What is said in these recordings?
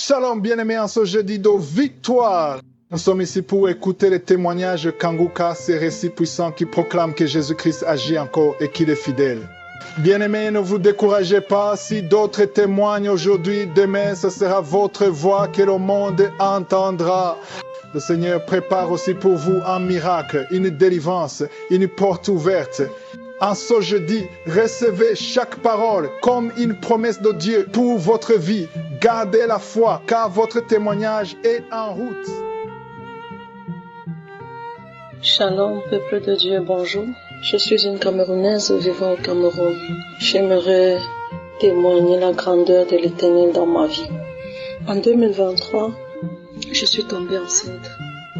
Shalom bien-aimés en ce jeudi de victoire. Nous sommes ici pour écouter les témoignages de Kanguka, ces récits puissants qui proclament que Jésus-Christ agit encore et qu'il est fidèle. Bien-aimés, ne vous découragez pas. Si d'autres témoignent aujourd'hui, demain, ce sera votre voix que le monde entendra. Le Seigneur prépare aussi pour vous un miracle, une délivrance, une porte ouverte. En ce jeudi, recevez chaque parole comme une promesse de Dieu pour votre vie. Gardez la foi, car votre témoignage est en route. Shalom, peuple de Dieu, bonjour. Je suis une Camerounaise vivant au Cameroun. J'aimerais témoigner la grandeur de l'Éternel dans ma vie. En 2023, je suis tombée enceinte.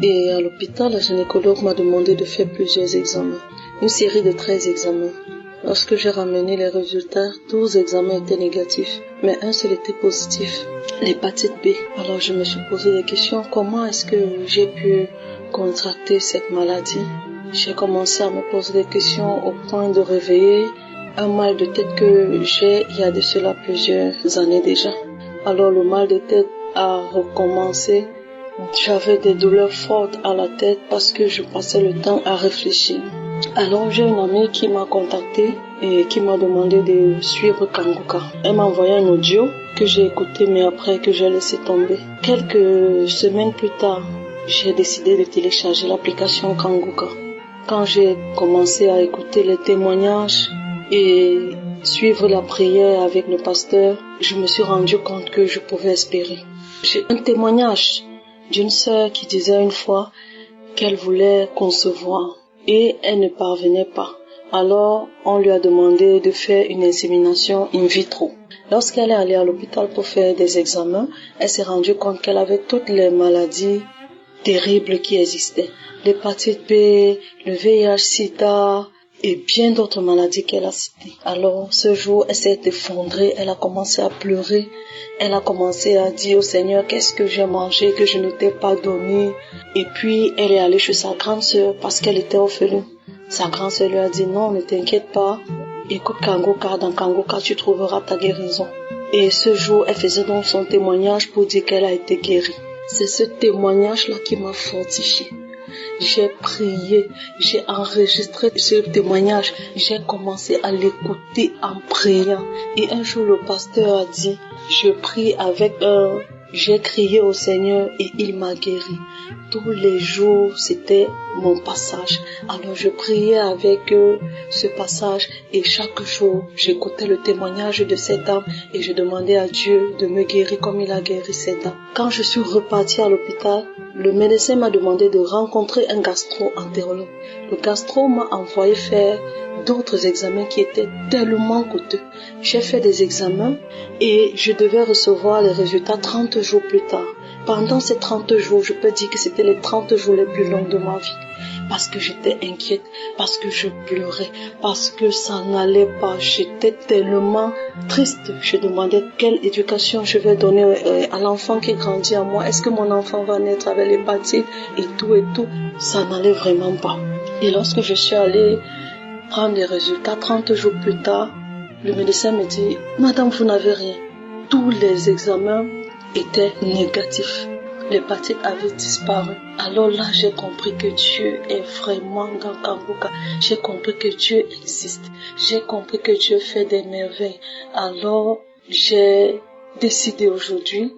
Et à l'hôpital, la gynécologue m'a demandé de faire plusieurs examens. Une série de 13 examens. Lorsque j'ai ramené les résultats, 12 examens étaient négatifs, mais un seul était positif, l'hépatite B. Alors je me suis posé des questions, comment est-ce que j'ai pu contracter cette maladie? J'ai commencé à me poser des questions au point de réveiller un mal de tête que j'ai il y a de cela plusieurs années déjà. Alors le mal de tête a recommencé. J'avais des douleurs fortes à la tête parce que je passais le temps à réfléchir. Alors j'ai une amie qui m'a contacté et qui m'a demandé de suivre Kanguka. Elle m'a envoyé un audio que j'ai écouté mais après que j'ai laissé tomber. Quelques semaines plus tard, j'ai décidé de télécharger l'application Kanguka. Quand j'ai commencé à écouter les témoignages et suivre la prière avec le pasteur, je me suis rendu compte que je pouvais espérer. J'ai un témoignage d'une sœur qui disait une fois qu'elle voulait concevoir et elle ne parvenait pas. Alors, on lui a demandé de faire une insémination in vitro. Lorsqu'elle est allée à l'hôpital pour faire des examens, elle s'est rendue compte qu'elle avait toutes les maladies terribles qui existaient. L'hépatite B, le VIH-Sida et bien d'autres maladies qu'elle a citées. Alors, ce jour, elle s'est effondrée, elle a commencé à pleurer. Elle a commencé à dire au Seigneur, qu'est-ce que j'ai mangé, que je ne t'ai pas donné. Et puis, elle est allée chez sa grande sœur parce qu'elle était orpheline. Sa grande sœur lui a dit, non, ne t'inquiète pas. Écoute Kanguka, dans Kanguka, tu trouveras ta guérison. Et ce jour, elle faisait donc son témoignage pour dire qu'elle a été guérie. C'est ce témoignage-là qui m'a fortifiée. J'ai prié, j'ai enregistré ce témoignage, j'ai commencé à l'écouter en priant. Et un jour, le pasteur a dit, je prie avec j'ai crié au Seigneur et il m'a guéri. Tous les jours, c'était mon passage. Alors je priais avec ce passage et chaque jour, j'écoutais le témoignage de cette dame et je demandais à Dieu de me guérir comme il a guéri cette dame. Quand je suis repartie à l'hôpital, le médecin m'a demandé de rencontrer un gastro-entérologue. Le gastro m'a envoyé faire d'autres examens qui étaient tellement coûteux. J'ai fait des examens et je devais recevoir les résultats 30 jours plus tard. Pendant ces 30 jours, je peux dire que c'était les 30 jours les plus longs de ma vie. Parce que j'étais inquiète, parce que je pleurais, parce que ça n'allait pas. J'étais tellement triste. Je demandais quelle éducation je vais donner à l'enfant qui grandit en moi. Est-ce que mon enfant va naître avec l'hépatite et tout. Ça n'allait vraiment pas. Et lorsque je suis allée prendre les résultats 30 jours plus tard, le médecin me dit, madame, vous n'avez rien. Tous les examens étaient négatifs. L'hépatite avait disparu. Alors là, j'ai compris que Dieu est vraiment dans Kanguka. J'ai compris que Dieu existe. J'ai compris que Dieu fait des merveilles. Alors, j'ai décidé aujourd'hui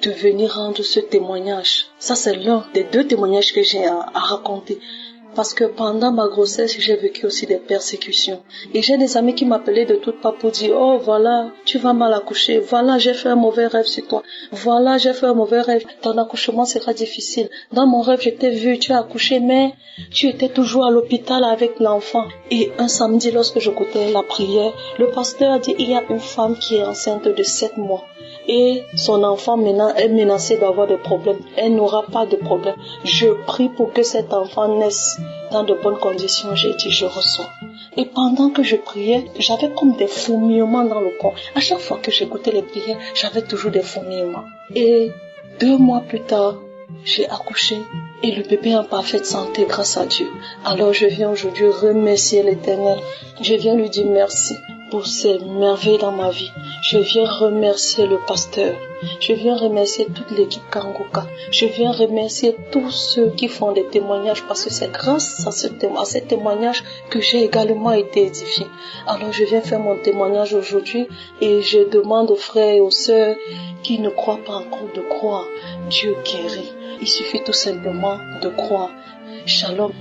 de venir rendre ce témoignage. Ça, c'est l'un des 2 témoignages que j'ai à raconter. Parce que pendant ma grossesse, j'ai vécu aussi des persécutions. Et j'ai des amis qui m'appelaient de toutes parts pour dire, oh voilà, tu vas mal accoucher. Voilà, j'ai fait un mauvais rêve sur toi. Voilà, j'ai fait un mauvais rêve. Ton accouchement sera difficile. Dans mon rêve, je t'ai vu, tu as accouché, mais tu étais toujours à l'hôpital avec l'enfant. Et un samedi, lorsque j'écoutais la prière, le pasteur a dit, il y a une femme qui est enceinte de 7 mois. Et son enfant maintenant est menacé d'avoir des problèmes. Elle n'aura pas de problème. Je prie pour que cet enfant naisse dans de bonnes conditions. J'ai dit, je reçois. Et pendant que je priais, j'avais comme des fourmillements dans le corps. À chaque fois que j'écoutais les prières, j'avais toujours des fourmillements. Et 2 mois plus tard, j'ai accouché et le bébé est en parfaite santé grâce à Dieu. Alors je viens aujourd'hui remercier l'Éternel. Je viens lui dire merci. pour ces merveilles dans ma vie. Je viens remercier le pasteur. Je viens remercier toute l'équipe Kangoka. Je viens remercier tous ceux qui font des témoignages parce que c'est grâce à ces témoignages que j'ai également été édifiée. Alors je viens faire mon témoignage aujourd'hui et je demande aux frères et aux sœurs qui ne croient pas encore de croire. Dieu guérit. Il suffit tout simplement de croire. Shalom.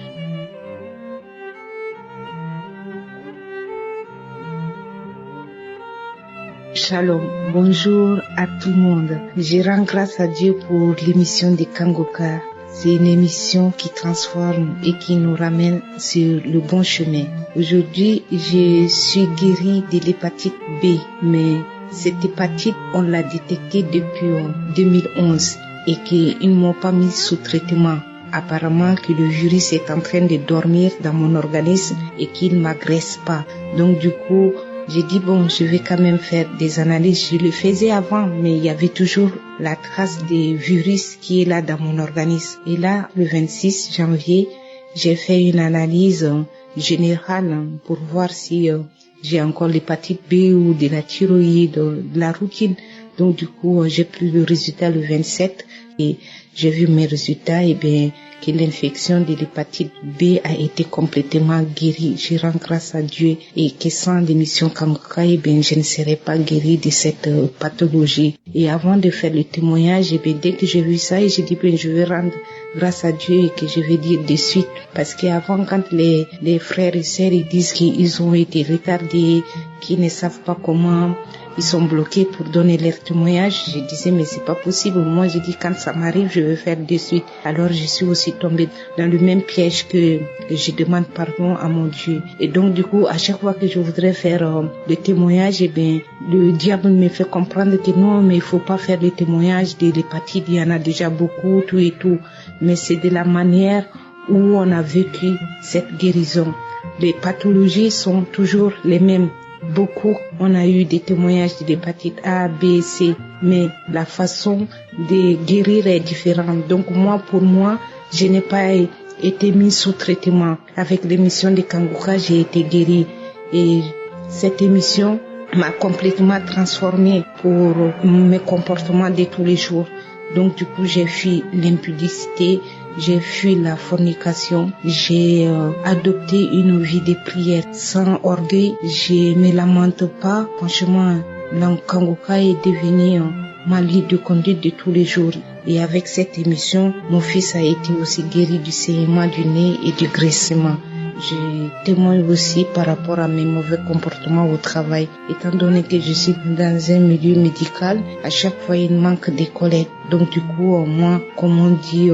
Shalom, bonjour à tout le monde. Je rends grâce à Dieu pour l'émission de Kangoka. C'est une émission qui transforme et qui nous ramène sur le bon chemin. Aujourd'hui, je suis guérie de l'hépatite B, mais cette hépatite, on l'a détectée depuis 2011 et qu'ils ne m'ont pas mis sous traitement. Apparemment que le virus est en train de dormir dans mon organisme et qu'il ne m'agresse pas. Donc du coup, j'ai dit bon, je vais quand même faire des analyses. Je le faisais avant, mais il y avait toujours la trace des virus qui est là dans mon organisme. Et là, le 26 janvier, j'ai fait une analyse générale pour voir si j'ai encore l'hépatite B ou de la thyroïde, de la routine. Donc du coup, j'ai pris le résultat le 27 et j'ai vu mes résultats et bien que l'infection de l'hépatite B a été complètement guérie. Je rends grâce à Dieu et que sans l'émission Kangoka, eh bien, je ne serais pas guérie de cette pathologie. Et avant de faire le témoignage, eh bien, dès que j'ai vu ça, j'ai dit, bien, je vais rendre grâce à Dieu et que je vais dire de suite. Parce qu'avant, quand les frères et sœurs ils disent qu'ils ont été retardés, qu'ils ne savent pas comment, ils sont bloqués pour donner leur témoignage, je disais, mais c'est pas possible. Moi, je dis, quand ça m'arrive, je vais faire de suite. Alors, je suis aussi tombée dans le même piège que je demande pardon à mon Dieu. Et donc, du coup, à chaque fois que je voudrais faire le témoignage, eh bien, le diable me fait comprendre que non, mais il faut pas faire le témoignage de l'hépatite. Il y en a déjà beaucoup, tout et tout. Mais c'est de la manière où on a vécu cette guérison. Les pathologies sont toujours les mêmes. Beaucoup, on a eu des témoignages de l'hépatite A, B, C, mais la façon de guérir est différente. Donc moi, pour moi, je n'ai pas été mise sous traitement. Avec l'émission de Kangoka, j'ai été guérie. Et cette émission m'a complètement transformée pour mes comportements de tous les jours. Donc du coup, j'ai fui l'impudicité, j'ai fui la fornication, j'ai adopté une vie de prière sans orgueil. Je ne me lamente pas. Franchement, Kangoka est devenu ma ligne de conduite de tous les jours. Et avec cette émission, mon fils a été aussi guéri du saignement du nez et du graissement. Je témoigne aussi par rapport à mes mauvais comportements au travail. Étant donné que je suis dans un milieu médical, à chaque fois il manque des collègues. Donc du coup, moi, comme on dit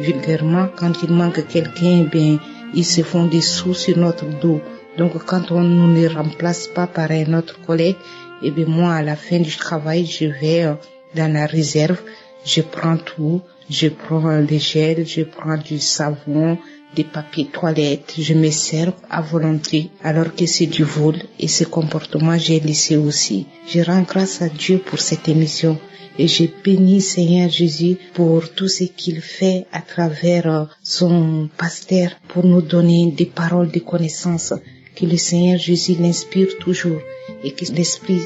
vulgairement, quand il manque quelqu'un, eh bien, ils se font des sous sur notre dos. Donc quand on ne les remplace pas par un autre collègue, eh bien moi, à la fin du travail, je vais dans la réserve, je prends tout, je prends le gel, je prends du savon, des papiers toilettes, je me sers à volonté, alors que c'est du vol et ce comportement j'ai laissé aussi. Je rends grâce à Dieu pour cette émission et je bénis Seigneur Jésus pour tout ce qu'il fait à travers son pasteur pour nous donner des paroles de connaissance. Que le Seigneur Jésus l'inspire toujours et que l'Esprit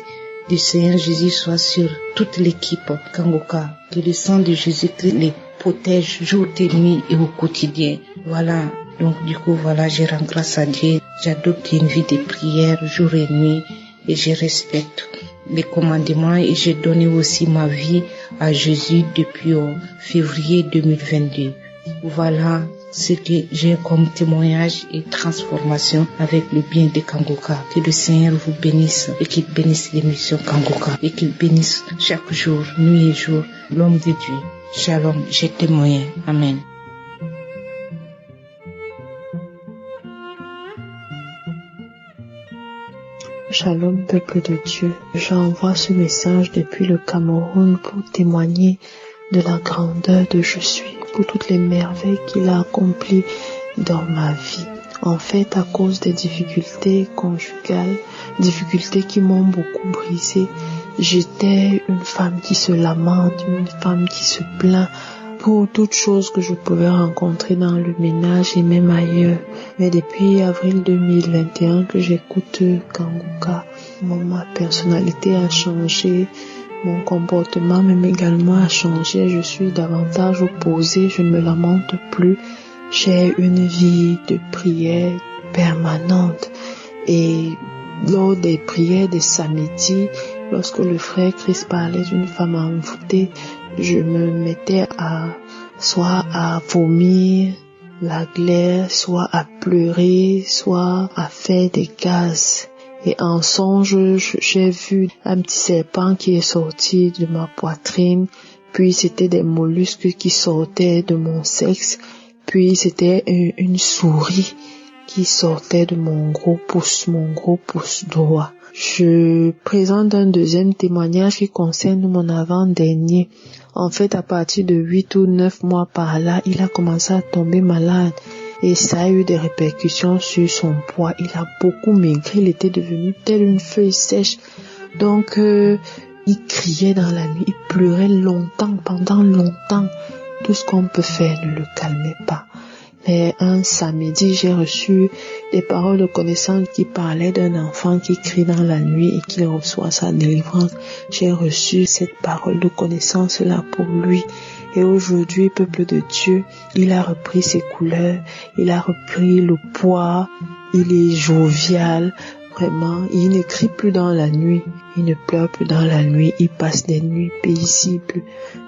du Seigneur Jésus soit sur toute l'équipe Kangoka. Que le sang de Jésus-Christ les protège jour et nuit et au quotidien. Voilà. Donc du coup, voilà, je rends grâce à Dieu. J'adopte une vie de prière jour et nuit et je respecte les commandements et j'ai donné aussi ma vie à Jésus depuis février 2022. Voilà ce que j'ai comme témoignage et transformation avec le bien de Kangoka. Que le Seigneur vous bénisse et qu'il bénisse l'émission Kangoka et qu'il bénisse chaque jour, nuit et jour, l'homme de Dieu. Shalom, j'ai témoigné. Amen. Shalom, peuple de Dieu. J'envoie ce message depuis le Cameroun pour témoigner de la grandeur de Je suis, pour toutes les merveilles qu'il a accomplies dans ma vie. En fait, à cause des difficultés conjugales, difficultés qui m'ont beaucoup brisée, j'étais une femme qui se lamente, une femme qui se plaint pour toutes choses que je pouvais rencontrer dans le ménage et même ailleurs. Mais depuis avril 2021 que j'écoute Kanguka, ma personnalité a changé, mon comportement même également a changé. Je suis davantage posée, je ne me lamente plus. J'ai une vie de prière permanente et lors des prières des samedis, lorsque le frère Christ parlait d'une femme envoûtée, je me mettais soit à vomir la glaire, soit à pleurer, soit à faire des gaz. Et en songe, j'ai vu un petit serpent qui est sorti de ma poitrine, puis c'était des mollusques qui sortaient de mon sexe, puis c'était une souris qui sortait de mon gros pouce droit. Je présente un deuxième témoignage qui concerne mon avant-dernier. En fait, à partir de 8 ou 9 mois par là, il a commencé à tomber malade et ça a eu des répercussions sur son poids. Il a beaucoup maigri, il était devenu tel une feuille sèche. Donc, il criait dans la nuit, il pleurait longtemps, pendant longtemps. Tout ce qu'on peut faire ne le calmait pas. Mais un samedi, j'ai reçu des paroles de connaissance qui parlaient d'un enfant qui crie dans la nuit et qui reçoit sa délivrance. J'ai reçu cette parole de connaissance-là pour lui. Et aujourd'hui, peuple de Dieu, il a repris ses couleurs, il a repris le poids, il est jovial. Vraiment, il ne crie plus dans la nuit, il ne pleure plus dans la nuit, il passe des nuits paisibles.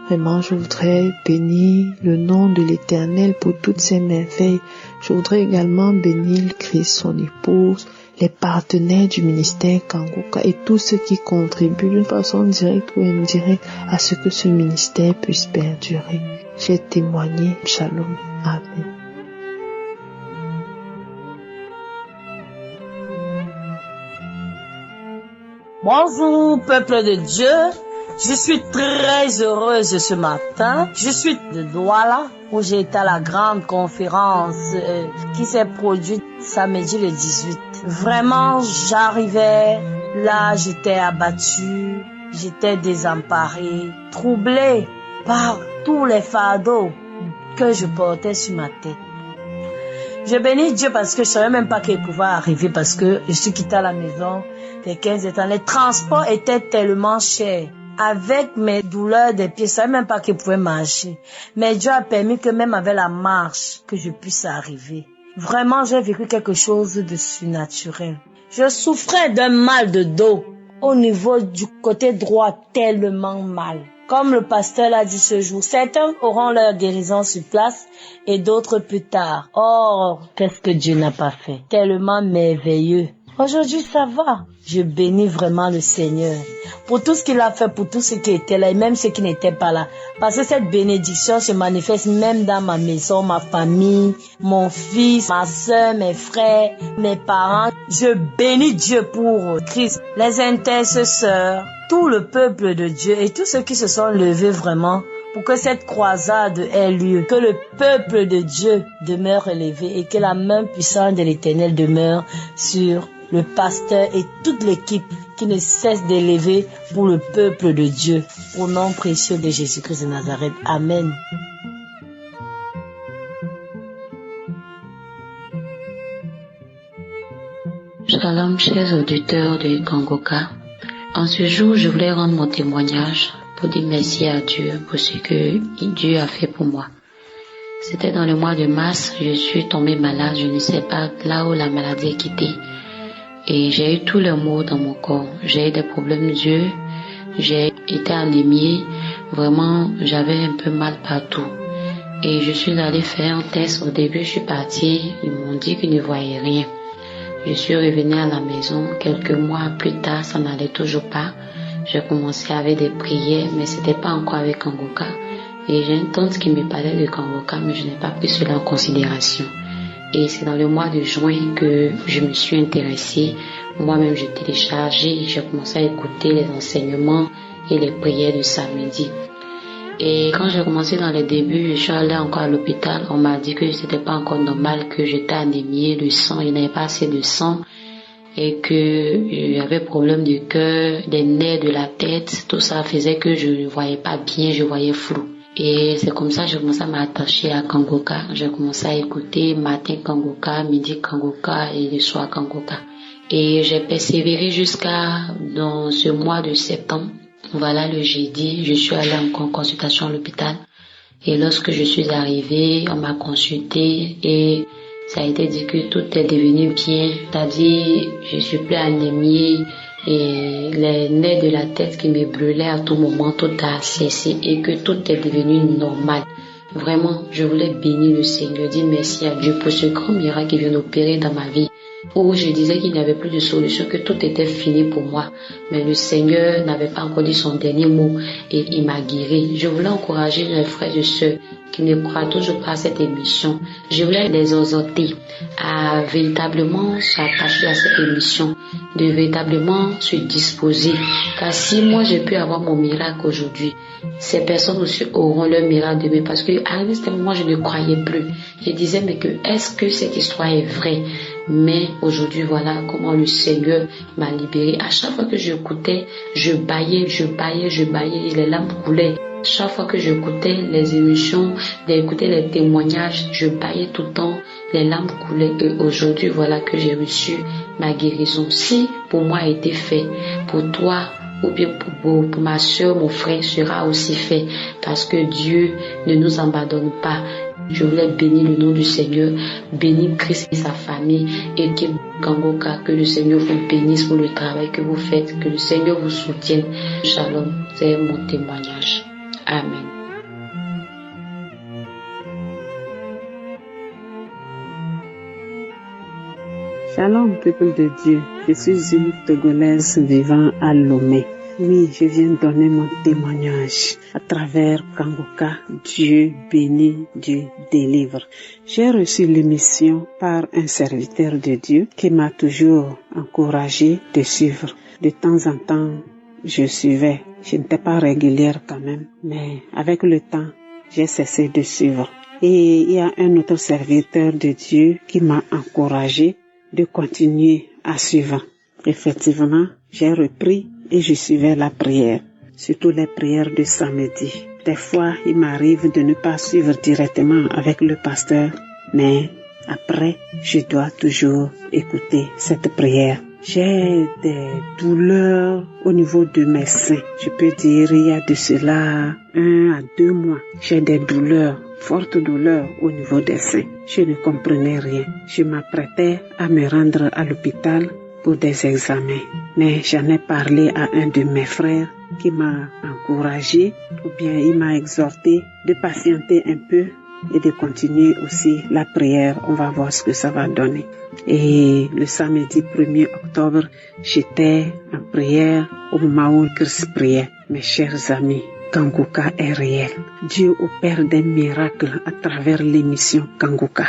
Vraiment, je voudrais bénir le nom de l'Éternel pour toutes ses merveilles. Je voudrais également bénir Christ, son épouse, les partenaires du ministère Kanguka et tous ceux qui contribuent d'une façon directe ou indirecte à ce que ce ministère puisse perdurer. J'ai témoigné. Shalom. Amen. Bonjour, peuple de Dieu. Je suis très heureuse ce matin. Je suis de Douala, où j'ai été à la grande conférence qui s'est produite samedi le 18. Vraiment, j'arrivais, là, j'étais abattue, j'étais désemparée, troublée par tous les fardeaux que je portais sur ma tête. Je bénis Dieu parce que je savais même pas qu'il pouvait arriver parce que je suis quittée à la maison des 15 ans. Les transports étaient tellement chers. Avec mes douleurs des pieds, je savais même pas qu'il pouvait marcher. Mais Dieu a permis que même avec la marche, que je puisse arriver. Vraiment, j'ai vécu quelque chose de surnaturel. Je souffrais d'un mal de dos au niveau du côté droit, tellement mal. Comme le pasteur l'a dit ce jour, certains auront leur guérison sur place et d'autres plus tard. Or, qu'est-ce que Dieu n'a pas fait? Tellement merveilleux. Aujourd'hui, ça va. Je bénis vraiment le Seigneur pour tout ce qu'il a fait, pour tout ce qui était là et même ceux qui n'étaient pas là. Parce que cette bénédiction se manifeste même dans ma maison, ma famille, mon fils, ma soeur, mes frères, mes parents. Je bénis Dieu pour Christ, les intercesseurs, tout le peuple de Dieu et tous ceux qui se sont levés vraiment pour que cette croisade ait lieu, que le peuple de Dieu demeure élevé et que la main puissante de l'Éternel demeure sur le pasteur et toute l'équipe qui ne cesse d'élever pour le peuple de Dieu. Au nom précieux de Jésus-Christ de Nazareth. Amen. Shalom, chers auditeurs de Kanguka. En ce jour, je voulais rendre mon témoignage pour dire merci à Dieu pour ce que Dieu a fait pour moi. C'était dans le mois de mars, je suis tombée malade, je ne sais pas là où la maladie est quittée. Et j'ai eu tous les maux dans mon corps. J'ai eu des problèmes d'yeux, j'ai été anémiée, vraiment j'avais un peu mal partout. Et je suis allée faire un test. Au début, je suis partie, ils m'ont dit qu'ils ne voyaient rien. Je suis revenue à la maison, quelques mois plus tard, ça n'allait toujours pas. J'ai commencé avec des prières, mais c'était pas encore avec Kanguka. Et j'ai une tante qui me parlait de Kanguka, mais je n'ai pas pris cela en considération. Et c'est dans le mois de juin que je me suis intéressée. Moi-même, j'ai téléchargé, j'ai commencé à écouter les enseignements et les prières de samedi. Et quand j'ai commencé dans les débuts, je suis allée encore à l'hôpital. On m'a dit que c'était pas encore normal, que j'étais anémiée, le sang, il n'y avait pas assez de sang. Et que j'avais problème de cœur, des nerfs de la tête. Tout ça faisait que je ne voyais pas bien, je voyais flou. Et c'est comme ça que j'ai commencé à m'attacher à Kangoka. J'ai commencé à écouter matin Kangoka, midi Kangoka et le soir Kangoka. Et j'ai persévéré jusqu'à dans ce mois de septembre. Voilà, le jeudi, je suis allée en consultation à l'hôpital. Et lorsque je suis arrivée, on m'a consultée et ça a été dit que tout est devenu bien. C'est-à-dire, je suis plus anémie et les nerfs de la tête qui me brûlaient à tout moment, tout a cessé et que tout est devenu normal. Vraiment, je voulais bénir le Seigneur, dire merci à Dieu pour ce grand miracle qui vient d'opérer dans ma vie. Où je disais qu'il n'y avait plus de solution, que tout était fini pour moi. Mais le Seigneur n'avait pas encore dit son dernier mot et il m'a guéri. Je voulais encourager les frères et sœurs qui ne croient toujours pas à cette émission. Je voulais les exhorter à véritablement s'attacher à cette émission, de véritablement se disposer. Car si moi j'ai pu avoir mon miracle aujourd'hui, ces personnes aussi auront leur miracle demain. Parce que à ce moment, je ne croyais plus. Je disais, mais est-ce que cette histoire est vraie? Mais aujourd'hui, voilà comment le Seigneur m'a libéré. À chaque fois que j'écoutais, je bâillais, et les larmes coulaient. Chaque fois que j'écoutais les émissions, d'écouter les témoignages, je bâillais tout le temps, les larmes coulaient. Et aujourd'hui, voilà que j'ai reçu ma guérison. Si pour moi a été fait, pour toi, ou bien pour ma soeur, mon frère sera aussi fait. Parce que Dieu ne nous abandonne pas. Je voulais bénir le nom du Seigneur, bénir Christ et sa famille, et Kangoka, que le Seigneur vous bénisse pour le travail que vous faites, que le Seigneur vous soutienne. Shalom, c'est mon témoignage. Amen. Shalom, peuple de Dieu. Je suis une Togolaise vivant à Lomé. Oui, je viens donner mon témoignage à travers Kangoka. Dieu bénit, Dieu délivre. J'ai reçu l'émission par un serviteur de Dieu qui m'a toujours encouragé de suivre. De temps en temps, je suivais. Je n'étais pas régulière quand même, mais avec le temps, j'ai cessé de suivre. Et il y a un autre serviteur de Dieu qui m'a encouragé de continuer à suivre. Effectivement, j'ai repris et je suivais la prière, surtout les prières de samedi. Des fois, il m'arrive de ne pas suivre directement avec le pasteur, mais après, je dois toujours écouter cette prière. J'ai des douleurs au niveau de mes seins. Je peux dire, il y a de cela 1 à 2 mois. J'ai des douleurs, fortes douleurs au niveau des seins. Je ne comprenais rien. Je m'apprêtais à me rendre à l'hôpital pour des examens. Mais j'en ai parlé à un de mes frères qui m'a encouragé, ou bien il m'a exhorté de patienter un peu et de continuer aussi la prière. On va voir ce que ça va donner. Et le samedi 1er octobre, j'étais en prière au moment où Christ priait. Mes chers amis, Kangoka est réel. Dieu opère des miracles à travers l'émission Kangoka.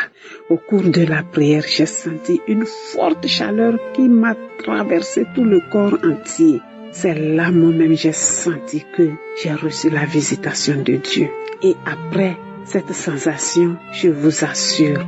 Au cours de la prière, j'ai senti une forte chaleur qui m'a traversé tout le corps entier. C'est là moi-même j'ai senti que j'ai reçu la visitation de Dieu. Et après cette sensation, je vous assure,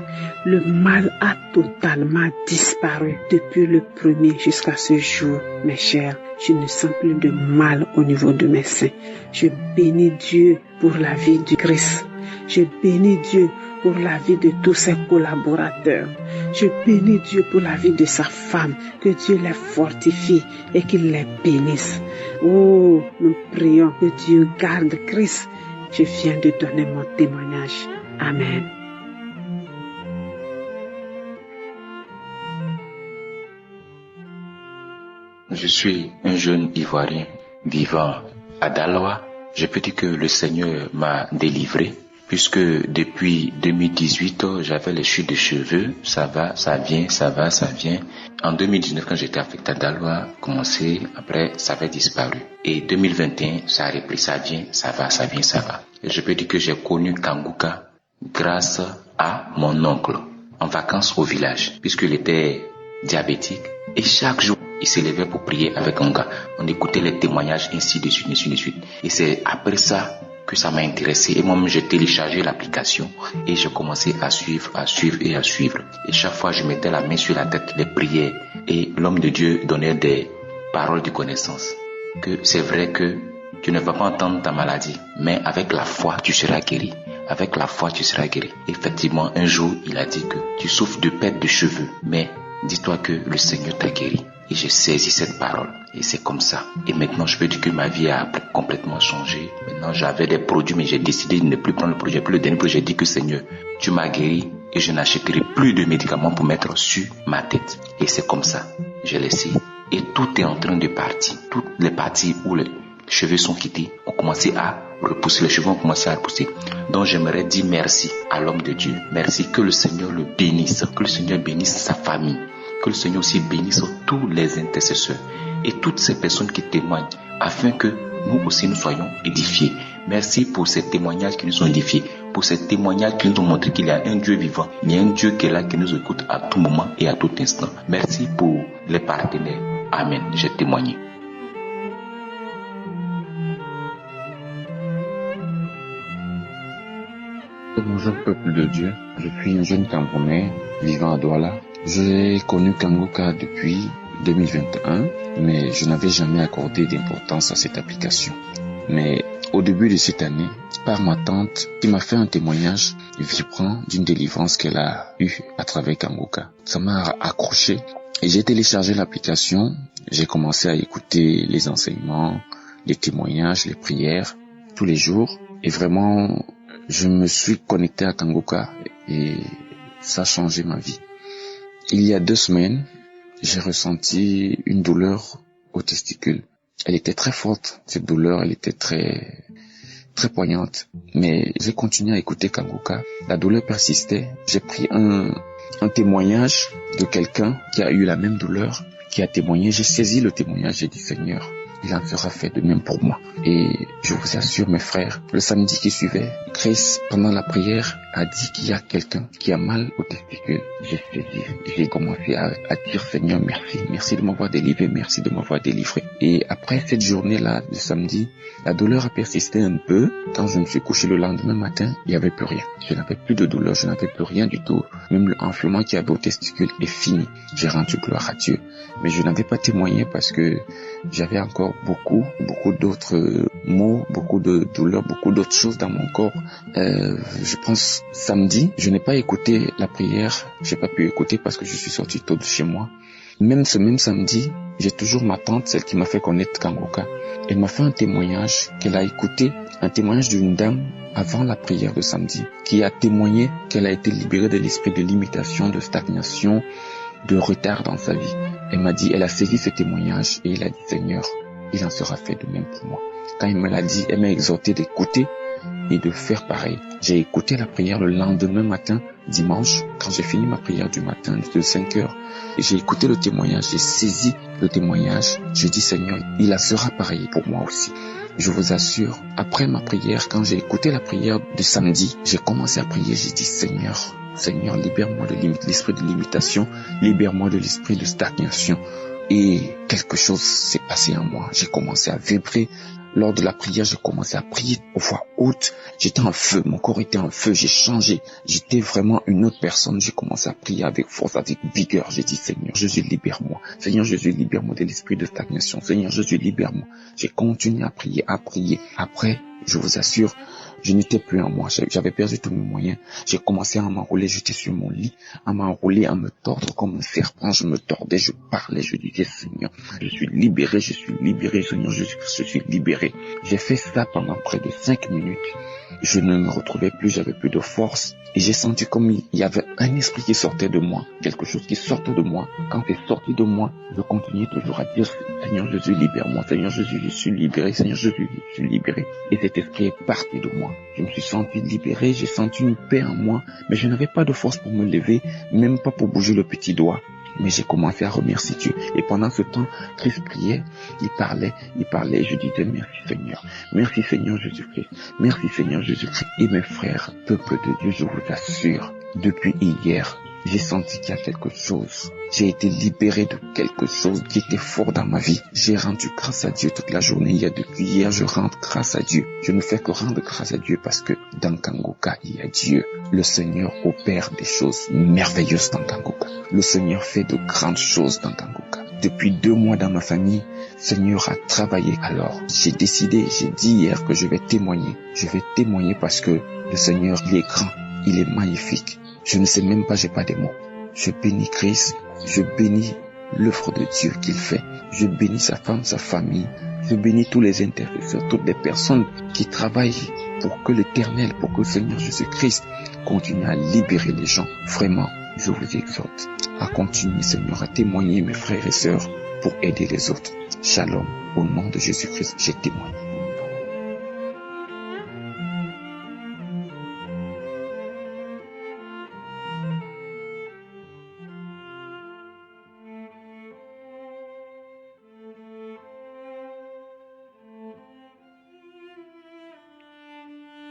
le mal a totalement disparu depuis le 1er jusqu'à ce jour. Mes chers, je ne sens plus de mal au niveau de mes seins. Je bénis Dieu pour la vie du Christ. Je bénis Dieu pour la vie de tous ses collaborateurs. Je bénis Dieu pour la vie de sa femme. Que Dieu les fortifie et qu'il les bénisse. Oh, nous prions que Dieu garde Christ. Je viens de donner mon témoignage. Amen. Je suis un jeune Ivoirien vivant à Daloa. Je peux dire que le Seigneur m'a délivré, puisque depuis 2018, j'avais les chutes de cheveux. Ça va, ça vient, ça va, ça vient. En 2019, quand j'étais affecté à Daloa, commencé, après, ça avait disparu. Et 2021, ça a repris, ça vient, ça va, ça vient, ça va. Et je peux dire que j'ai connu Kangoka grâce à mon oncle, en vacances au village, puisqu'il était diabétique. Et chaque jour, il se levait pour prier avec un gars. On écoutait les témoignages ainsi de suite, ainsi de suite. Et c'est après ça que ça m'a intéressé. Et moi-même, j'ai téléchargé l'application et j'ai commencé à suivre. Et chaque fois, je mettais la main sur la tête, les prières. Et l'homme de Dieu donnait des paroles de connaissance. Que c'est vrai que tu ne vas pas entendre ta maladie, mais avec la foi, tu seras guéri. Avec la foi, tu seras guéri. Effectivement, un jour, il a dit que tu souffres de perte de cheveux, mais dis-toi que le Seigneur t'a guéri. Et j'ai saisi cette parole. Et c'est comme ça. Et maintenant, je peux dire que ma vie a complètement changé. Maintenant, j'avais des produits, mais j'ai décidé de ne plus prendre le produit. Puis le dernier produit, j'ai dit que Seigneur, tu m'as guéri et je n'achèterai plus de médicaments pour mettre sur ma tête. Et c'est comme ça. J'ai laissé. Et tout est en train de partir. Toutes les parties où les cheveux sont quittés ont commencé à repousser. Les cheveux ont commencé à repousser. Donc, j'aimerais dire merci à l'homme de Dieu. Merci, que le Seigneur le bénisse. Que le Seigneur bénisse sa famille. Que le Seigneur aussi bénisse tous les intercesseurs et toutes ces personnes qui témoignent afin que nous aussi nous soyons édifiés. Merci pour ces témoignages qui nous ont édifiés, pour ces témoignages qui nous ont montré qu'il y a un Dieu vivant, il y a un Dieu qui est là, qui nous écoute à tout moment et à tout instant. Merci pour les partenaires. Amen. J'ai témoigné. Bonjour peuple de Dieu, je suis un jeune Camerounais vivant à Douala. J'ai connu Kangoka depuis 2021, mais je n'avais jamais accordé d'importance à cette application. Mais au début de cette année, par ma tante qui m'a fait un témoignage vibrant d'une délivrance qu'elle a eue à travers Kangoka. Ça m'a accroché et j'ai téléchargé l'application. J'ai commencé à écouter les enseignements, les témoignages, les prières tous les jours. Et vraiment, je me suis connecté à Kangoka et ça a changé ma vie. Il y a 2 semaines, j'ai ressenti une douleur aux testicules. Elle était très forte, cette douleur, elle était très poignante. Mais j'ai continué à écouter Kangoka. La douleur persistait. J'ai pris un témoignage de quelqu'un qui a eu la même douleur, qui a témoigné. J'ai saisi le témoignage, j'ai dit Seigneur, il en sera fait de même pour moi. Et je vous assure mes frères, le samedi qui suivait, Chris, pendant la prière, a dit qu'il y a quelqu'un qui a mal aux testicules. J'ai commencé à dire Seigneur merci de m'avoir délivré, merci de m'avoir délivré. Et après cette journée-là, le samedi, la douleur a persisté un peu. Quand je me suis couché le lendemain matin, il n'y avait plus rien. Je n'avais plus de douleur, je n'avais plus rien du tout. Même l'enflement qui avait aux testicules est fini. J'ai rendu gloire à Dieu. Mais je n'avais pas témoigné parce que j'avais encore beaucoup d'autres maux, beaucoup de douleurs, beaucoup d'autres choses dans mon corps. Je pense samedi, je n'ai pas écouté la prière, j'ai pas pu écouter parce que je suis sorti tôt de chez moi. Même ce même samedi, j'ai toujours ma tante, celle qui m'a fait connaître Kangoka. Elle m'a fait un témoignage qu'elle a écouté, un témoignage d'une dame avant la prière de samedi, qui a témoigné qu'elle a été libérée de l'esprit de limitation, de stagnation, de retard dans sa vie. Elle m'a dit, elle a saisi ce témoignage et elle a dit Seigneur, il en sera fait de même pour moi. Quand elle me l'a dit, elle m'a exhorté d'écouter et de faire pareil. J'ai écouté la prière le lendemain matin, dimanche, quand j'ai fini ma prière du matin de 5 heures. J'ai écouté le témoignage, j'ai saisi le témoignage. Je dis Seigneur, il en sera pareil pour moi aussi. Je vous assure, après ma prière, quand j'ai écouté la prière de samedi, j'ai commencé à prier, j'ai dit Seigneur, libère-moi de l'esprit de limitation, libère-moi de l'esprit de stagnation. Et quelque chose s'est passé en moi. J'ai commencé à vibrer. Lors de la prière, j'ai commencé à prier aux voix haute. J'étais en feu, mon corps était en feu, j'ai changé. J'étais vraiment une autre personne. J'ai commencé à prier avec force, avec vigueur. J'ai dit, Seigneur Jésus, libère-moi. Seigneur Jésus, libère-moi de l'esprit de stagnation. Seigneur Jésus, libère-moi. J'ai continué à prier, à prier. Après, je vous assure, je n'étais plus en moi. J'avais perdu tous mes moyens. J'ai commencé à m'enrouler. J'étais sur mon lit, à m'enrouler, à me tordre comme un serpent. Je me tordais, je parlais, je disais, Seigneur, je suis libéré, Seigneur Jésus, je suis libéré. J'ai fait ça pendant près de 5 minutes. Je ne me retrouvais plus, j'avais plus de force. Et j'ai senti comme il y avait un esprit qui sortait de moi, quelque chose qui sortait de moi. Quand c'est sorti de moi, je continuais toujours à dire, Seigneur Jésus, libère-moi. Seigneur Jésus, je suis libéré. Seigneur Jésus, je suis libéré. Et cet esprit est parti de moi. Je me suis senti libéré, j'ai senti une paix en moi, mais je n'avais pas de force pour me lever, même pas pour bouger le petit doigt. Mais j'ai commencé à remercier Dieu. Et pendant ce temps, Christ priait, il parlait, je disais merci Seigneur Jésus-Christ, merci Seigneur Jésus-Christ. Et mes frères, peuple de Dieu, je vous assure, depuis hier, j'ai senti qu'il y a quelque chose. J'ai été libéré de quelque chose qui était fort dans ma vie. J'ai rendu grâce à Dieu toute la journée. Depuis hier, je rends grâce à Dieu. Je ne fais que rendre grâce à Dieu parce que dans Kangoka, il y a Dieu. Le Seigneur opère des choses merveilleuses dans Kangoka. Le Seigneur fait de grandes choses dans Kangoka. depuis 2 mois dans ma famille, Seigneur a travaillé. Alors, j'ai dit hier que je vais témoigner. Je vais témoigner parce que le Seigneur, il est grand, il est magnifique. Je ne sais même pas, j'ai pas de mots. Je bénis Christ, je bénis l'œuvre de Dieu qu'il fait. Je bénis sa femme, sa famille. Je bénis tous les intercesseurs, toutes les personnes qui travaillent pour que l'Éternel, pour que le Seigneur Jésus-Christ continue à libérer les gens. Vraiment, je vous exhorte à continuer, Seigneur, à témoigner, mes frères et sœurs, pour aider les autres. Shalom, au nom de Jésus-Christ, j'ai témoigné.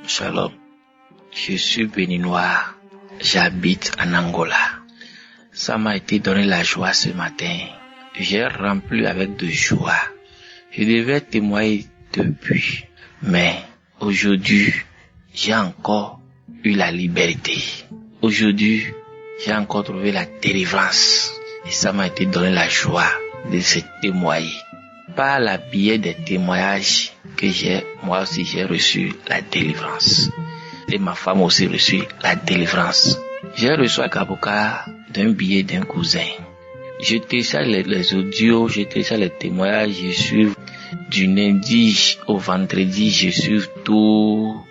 Shalom, je suis béninois, j'habite en Angola. Ça m'a été donné la joie ce matin. J'ai rempli avec de joie. Je devais témoigner depuis, mais aujourd'hui, j'ai encore eu la liberté. Aujourd'hui, j'ai encore trouvé la délivrance. Et ça m'a été donné la joie de se témoigner. Par la biais des témoignages que moi aussi j'ai reçu la délivrance. Et ma femme aussi reçu la délivrance. J'ai reçu à Kaboka d'un billet d'un cousin. Je télécharge les audios, je télécharge les témoignages, je suis du lundi au vendredi, je suis tout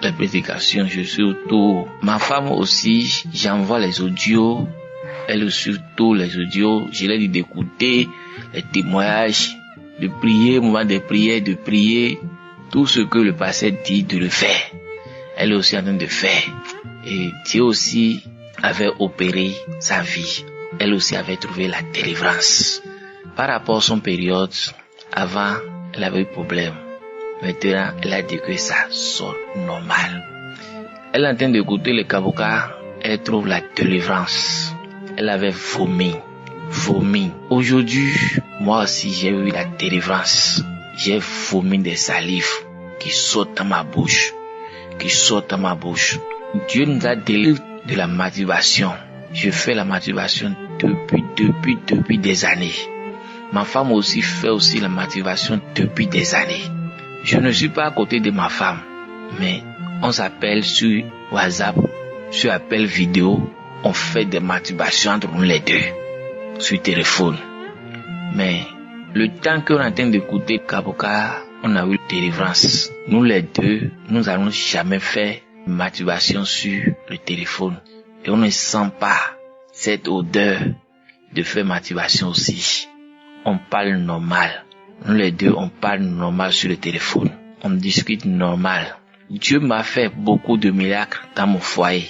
les prédications, je suis tout. Ma femme aussi, j'envoie les audios, elle suit tous les audios, je lui ai dit d'écouter les témoignages, de prier, au moment de prier, tout ce que le pasteur dit, de le faire. Elle est aussi en train de faire. Et Dieu aussi avait opéré sa vie. Elle aussi avait trouvé la délivrance. Par rapport à son période, avant, elle avait eu problème. Maintenant, elle a dit que ça sort normal. Elle est en train d'écouter le Kaboka, elle trouve la délivrance. Elle avait vomi. Aujourd'hui, moi aussi j'ai eu la délivrance. J'ai vomi des salives qui sortent dans ma bouche. Dieu nous a délivré de la masturbation. Je fais la masturbation depuis des années. Ma femme aussi fait aussi la masturbation depuis des années. Je ne suis pas à côté de ma femme, mais on s'appelle sur WhatsApp, sur appel vidéo, on fait des masturbations entre nous les deux. Sur téléphone. Mais le temps qu'on est en train d'écouter Kaboka, on a eu délivrance. Nous les deux, nous n'allons jamais faire masturbation sur le téléphone. Et on ne sent pas cette odeur de faire masturbation aussi. On parle normal. Nous les deux, on parle normal sur le téléphone. On discute normal. Dieu m'a fait beaucoup de miracles dans mon foyer.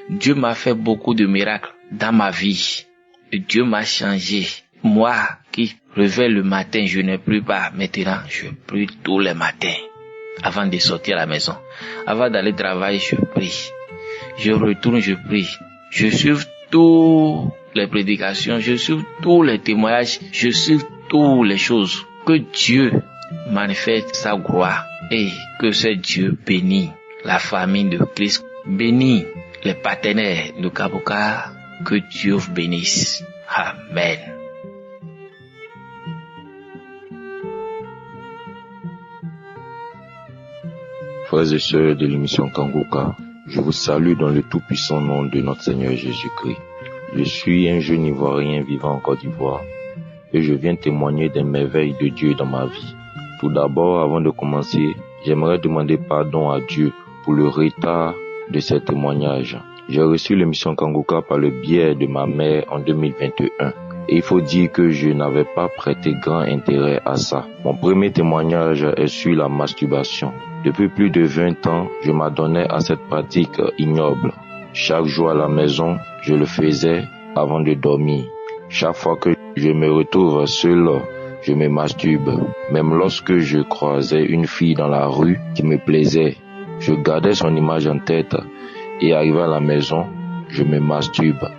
Dieu m'a fait beaucoup de miracles dans ma vie. Et Dieu m'a changé. Moi qui réveille le matin, je ne prie pas. Maintenant, je prie tous les matins. Avant de sortir à la maison. Avant d'aller travailler, je prie. Je retourne, je prie. Je suis toutes les prédications, je suis tous les témoignages, je suis toutes les choses. Que Dieu manifeste sa gloire et que ce Dieu bénit la famille de Christ, bénit les partenaires de Kaboka. Que Dieu vous bénisse. Amen. Frères et sœurs de l'émission Kangoka, je vous salue dans le tout-puissant nom de notre Seigneur Jésus-Christ. Je suis un jeune Ivoirien vivant en Côte d'Ivoire et je viens témoigner des merveilles de Dieu dans ma vie. Tout d'abord, avant de commencer, j'aimerais demander pardon à Dieu pour le retard de ces témoignages. J'ai reçu l'émission Kangoka par le biais de ma mère en 2021. Et il faut dire que je n'avais pas prêté grand intérêt à ça. Mon premier témoignage est sur la masturbation. Depuis plus de 20 ans, je m'adonnais à cette pratique ignoble. Chaque jour à la maison, je le faisais avant de dormir. Chaque fois que je me retrouve seul, je me masturbe. Même lorsque je croisais une fille dans la rue qui me plaisait, je gardais son image en tête et arrivé à la maison, je me masturbe.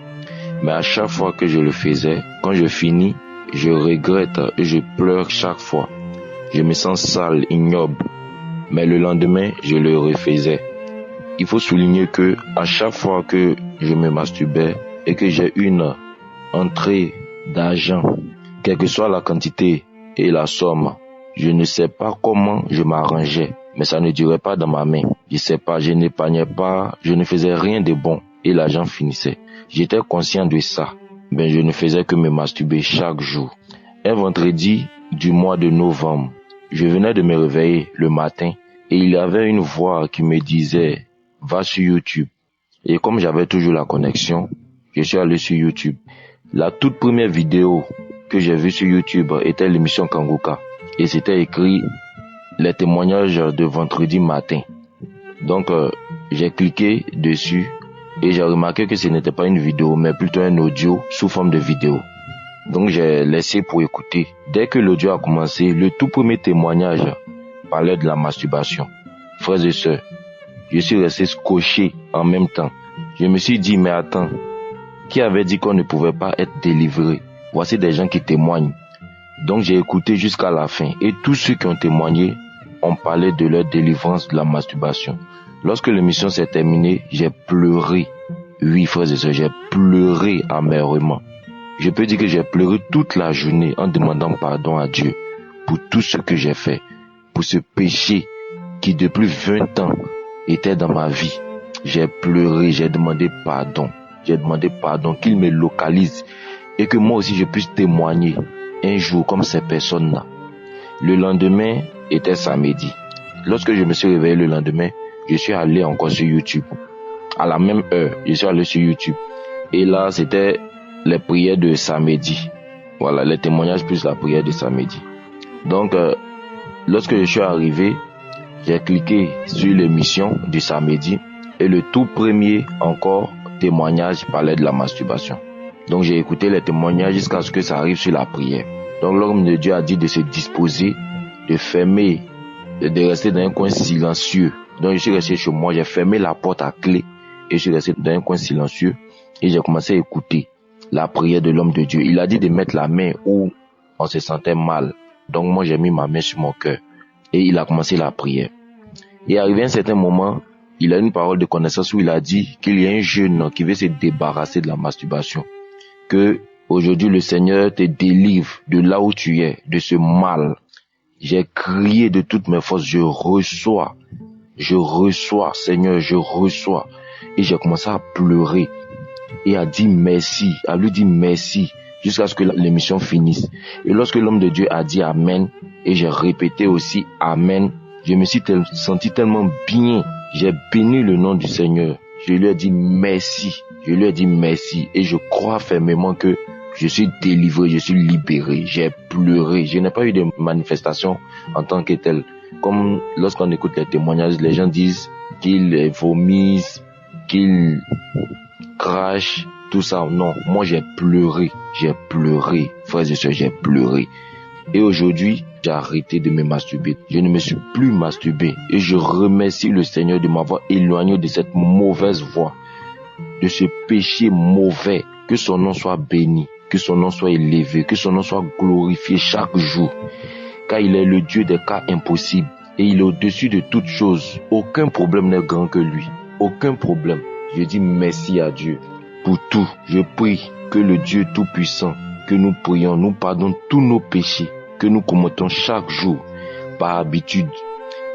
Mais à chaque fois que je le faisais, quand je finis, je regrette et je pleure chaque fois. Je me sens sale, ignoble. Mais le lendemain, je le refaisais. Il faut souligner que à chaque fois que je me masturbais et que j'ai une entrée d'argent, Quelle que soit la quantité et la somme, je ne sais pas comment je m'arrangeais, mais ça ne durait pas dans ma main. Je sais pas, je n'épargnais pas, je ne faisais rien de bon et l'argent finissait. J'étais conscient de ça, mais je ne faisais que me masturber chaque jour. Un vendredi du mois de novembre, je venais de me réveiller le matin et il y avait une voix qui me disait « Va sur YouTube ». Et comme j'avais toujours la connexion, je suis allé sur YouTube. La toute première vidéo que j'ai vue sur YouTube était l'émission Kanguka. Et c'était écrit les témoignages de vendredi matin. Donc j'ai cliqué dessus et j'ai remarqué que ce n'était pas une vidéo mais plutôt un audio sous forme de vidéo. Donc j'ai laissé pour écouter. Dès que l'audio a commencé, le tout premier témoignage parlait de la masturbation. Frères et sœurs, je suis resté scotché en même temps. Je me suis dit mais attends, qui avait dit qu'on ne pouvait pas être délivré? Voici des gens qui témoignent. Donc j'ai écouté jusqu'à la fin et tous ceux qui ont témoigné ont parlé de leur délivrance de la masturbation. Lorsque l'émission s'est terminée, j'ai pleuré. Oui, frères et sœurs, j'ai pleuré amèrement. Je peux dire que j'ai pleuré toute la journée en demandant pardon à Dieu pour tout ce que j'ai fait, pour ce péché qui depuis 20 ans était dans ma vie. J'ai pleuré, j'ai demandé pardon. J'ai demandé pardon, qu'il me localise et que moi aussi je puisse témoigner un jour comme ces personnes-là. Le lendemain était samedi. Lorsque je me suis réveillé le lendemain, je suis allé encore sur YouTube. À la même heure, je suis allé sur YouTube. Et là, c'était les prières de samedi. Voilà, les témoignages plus la prière de samedi. Donc, lorsque je suis arrivé, j'ai cliqué sur l'émission du samedi et le tout premier encore témoignage parlait de la masturbation. Donc j'ai écouté les témoignages jusqu'à ce que ça arrive sur la prière. Donc l'homme de Dieu a dit de se disposer, de fermer, de rester dans un coin silencieux. Donc je suis resté chez moi, j'ai fermé la porte à clé et je suis resté dans un coin silencieux et j'ai commencé à écouter la prière de l'homme de Dieu. Il a dit de mettre la main où on se sentait mal. Donc moi j'ai mis ma main sur mon cœur et il a commencé la prière. Et arrivé à un certain moment, il a une parole de connaissance où il a dit qu'il y a un jeune qui veut se débarrasser de la masturbation. Que aujourd'hui le Seigneur te délivre de là où tu es, de ce mal. J'ai crié de toutes mes forces, je reçois, Seigneur, je reçois. Et j'ai commencé à pleurer et à dire merci, à lui dire merci jusqu'à ce que l'émission finisse. Et lorsque l'homme de Dieu a dit Amen, et j'ai répété aussi Amen, je me suis senti tellement bien. J'ai béni le nom du Seigneur. Je lui ai dit merci. Et je crois fermement que je suis délivré, je suis libéré. J'ai pleuré. Je n'ai pas eu de manifestation en tant que telle. Comme lorsqu'on écoute les témoignages, les gens disent qu'ils vomissent, qu'ils crachent, tout ça. Non, moi j'ai pleuré. Frères et sœurs, j'ai pleuré. Et aujourd'hui, j'ai arrêté de me masturber. Je ne me suis plus masturbé. Et je remercie le Seigneur de m'avoir éloigné de cette mauvaise voie, de ce péché mauvais. Que son nom soit béni, que son nom soit élevé, que son nom soit glorifié chaque jour. Car il est le Dieu des cas impossibles. Et il est au-dessus de toutes choses. Aucun problème n'est grand que lui. Aucun problème. Je dis merci à Dieu pour tout. Je prie que le Dieu Tout-Puissant, que nous prions, nous pardonne tous nos péchés que nous commettons chaque jour par habitude.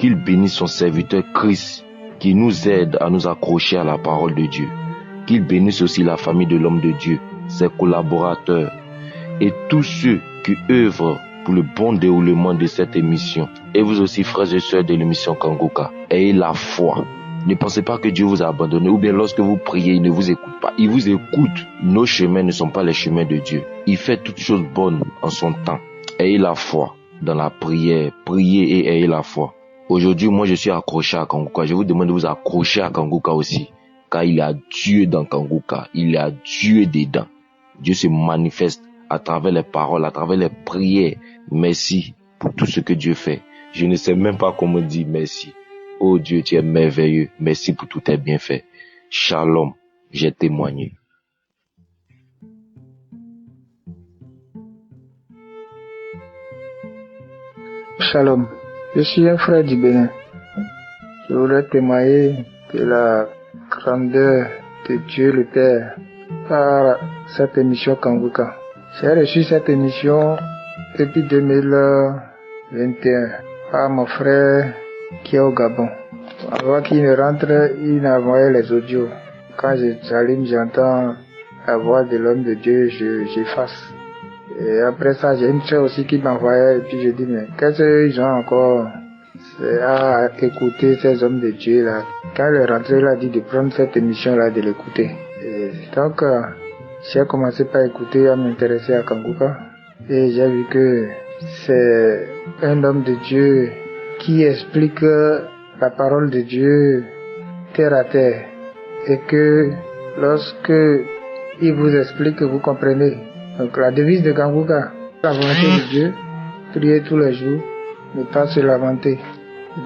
Qu'il bénisse son serviteur Christ qui nous aide à nous accrocher à la parole de Dieu. Qu'il bénisse aussi la famille de l'homme de Dieu, ses collaborateurs et tous ceux qui œuvrent pour le bon déroulement de cette émission. Et vous aussi, frères et sœurs de l'émission Kanguka, ayez la foi. Ne pensez pas que Dieu vous a abandonné ou bien lorsque vous priez, il ne vous écoute pas. Il vous écoute. Nos chemins ne sont pas les chemins de Dieu. Il fait toutes choses bonnes en son temps. Ayez la foi dans la prière. Priez et ayez la foi. Aujourd'hui, moi, je suis accroché à Kanguka. Je vous demande de vous accrocher à Kanguka aussi. Car il y a Dieu dans Kanguka. Il y a Dieu dedans. Dieu se manifeste à travers les paroles, à travers les prières. Merci pour tout ce que Dieu fait. Je ne sais même pas comment dire merci. Oh Dieu, tu es merveilleux. Merci pour tous tes bienfaits. Shalom, j'ai témoigné. Shalom, je suis un frère du Bénin. Je voudrais témoigner de la grandeur de Dieu le Père par cette émission Kanguka. J'ai reçu cette émission depuis 2021 par mon frère qui est au Gabon. Avant qu'il ne rentre, il m'a envoyé les audios. Quand j'allume, j'entends la voix de l'homme de Dieu, j'efface. Et après ça, j'ai une soeur aussi qui m'envoyait, et puis je dis, mais qu'est-ce qu'ils ont encore à écouter ces hommes de Dieu là? Quand il est rentré, il a dit de prendre cette émission là, de l'écouter. Et donc, j'ai commencé par écouter, à m'intéresser à Kanguka. Et j'ai vu que c'est un homme de Dieu qui explique la parole de Dieu terre à terre. Et que lorsque il vous explique, vous comprenez. Donc la devise de Kanguka, la volonté de Dieu, prier tous les jours, ne pas se lamenter.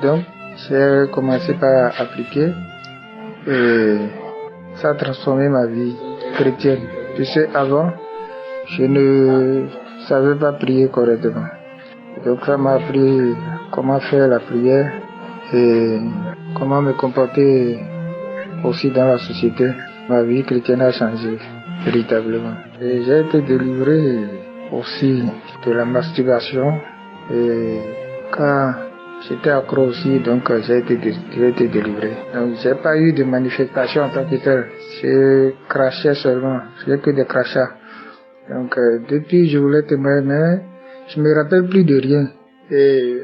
Donc, j'ai commencé par appliquer et ça a transformé ma vie chrétienne. Tu sais, avant, je ne savais pas prier correctement. Donc ça m'a appris comment faire la prière et comment me comporter aussi dans la société. Ma vie chrétienne a changé véritablement. Et j'ai été délivré aussi de la masturbation et quand j'étais accro aussi, donc j'ai été délivré. Donc j'ai pas eu de manifestation en tant que telle. Je crachais seulement, j'ai que des crachats. Donc depuis je voulais témoigner, mais je me rappelle plus de rien. Et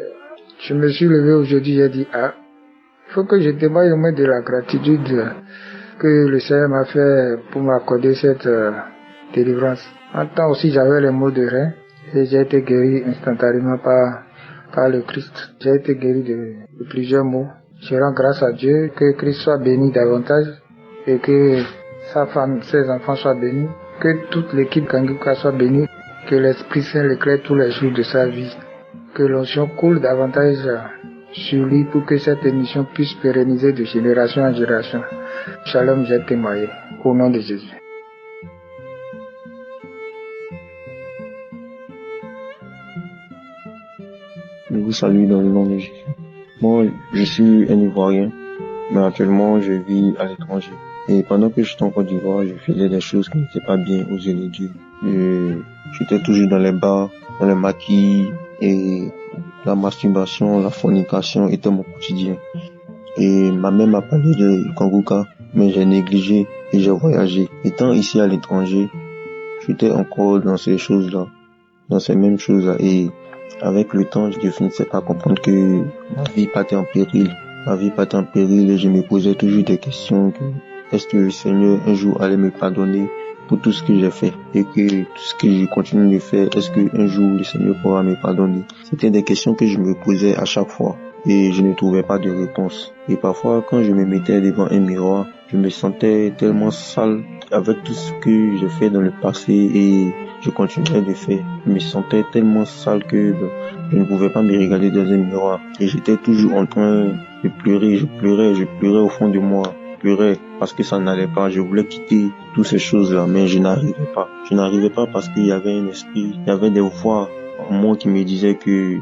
je me suis levé aujourd'hui, j'ai dit il faut que je témoigne au moins de la gratitude que le Seigneur m'a fait pour m'accorder cette délivrance. En temps aussi j'avais les maux de rein et j'ai été guéri instantanément par le Christ. J'ai été guéri de plusieurs maux. Je rends grâce à Dieu, que Christ soit béni davantage et que sa femme, ses enfants soient bénis, que toute l'équipe Kanguka soit bénie, que l'Esprit Saint l'éclaire tous les jours de sa vie, que l'onction coule davantage sur lui pour que cette émission puisse pérenniser de génération en génération. Shalom, j'ai témoigné. Au nom de Jésus. Je vous salue dans le nom de Jésus. Moi, je suis un Ivoirien, mais actuellement, je vis à l'étranger. Et pendant que j'étais en Côte d'Ivoire, je faisais des choses qui n'étaient pas bien aux yeux de Dieu. J'étais toujours dans les bars, dans les maquis, et la masturbation, la fornication était mon quotidien. Et ma mère m'a parlé de Kanguka, mais j'ai négligé et j'ai voyagé. Étant ici à l'étranger, j'étais encore dans ces choses-là, dans ces mêmes choses-là. Et avec le temps, je finissais par comprendre que ma vie partait en péril. Ma vie partait en péril et je me posais toujours des questions que est-ce que le Seigneur un jour allait me pardonner pour tout ce que j'ai fait et que tout ce que je continue de faire, est-ce que un jour le Seigneur pourra me pardonner? C'était des questions que je me posais à chaque fois et je ne trouvais pas de réponse. Et parfois, quand je me mettais devant un miroir, je me sentais tellement sale avec tout ce que j'ai fait dans le passé et je continuais de faire. Je me sentais tellement sale que je ne pouvais pas me regarder dans un miroir. Et j'étais toujours en train de pleurer. Je pleurais au fond de moi. Je pleurais parce que ça n'allait pas. Je voulais quitter toutes ces choses-là, mais je n'arrivais pas. Je n'arrivais pas parce qu'il y avait un esprit, il y avait des voix en moi qui me disaient que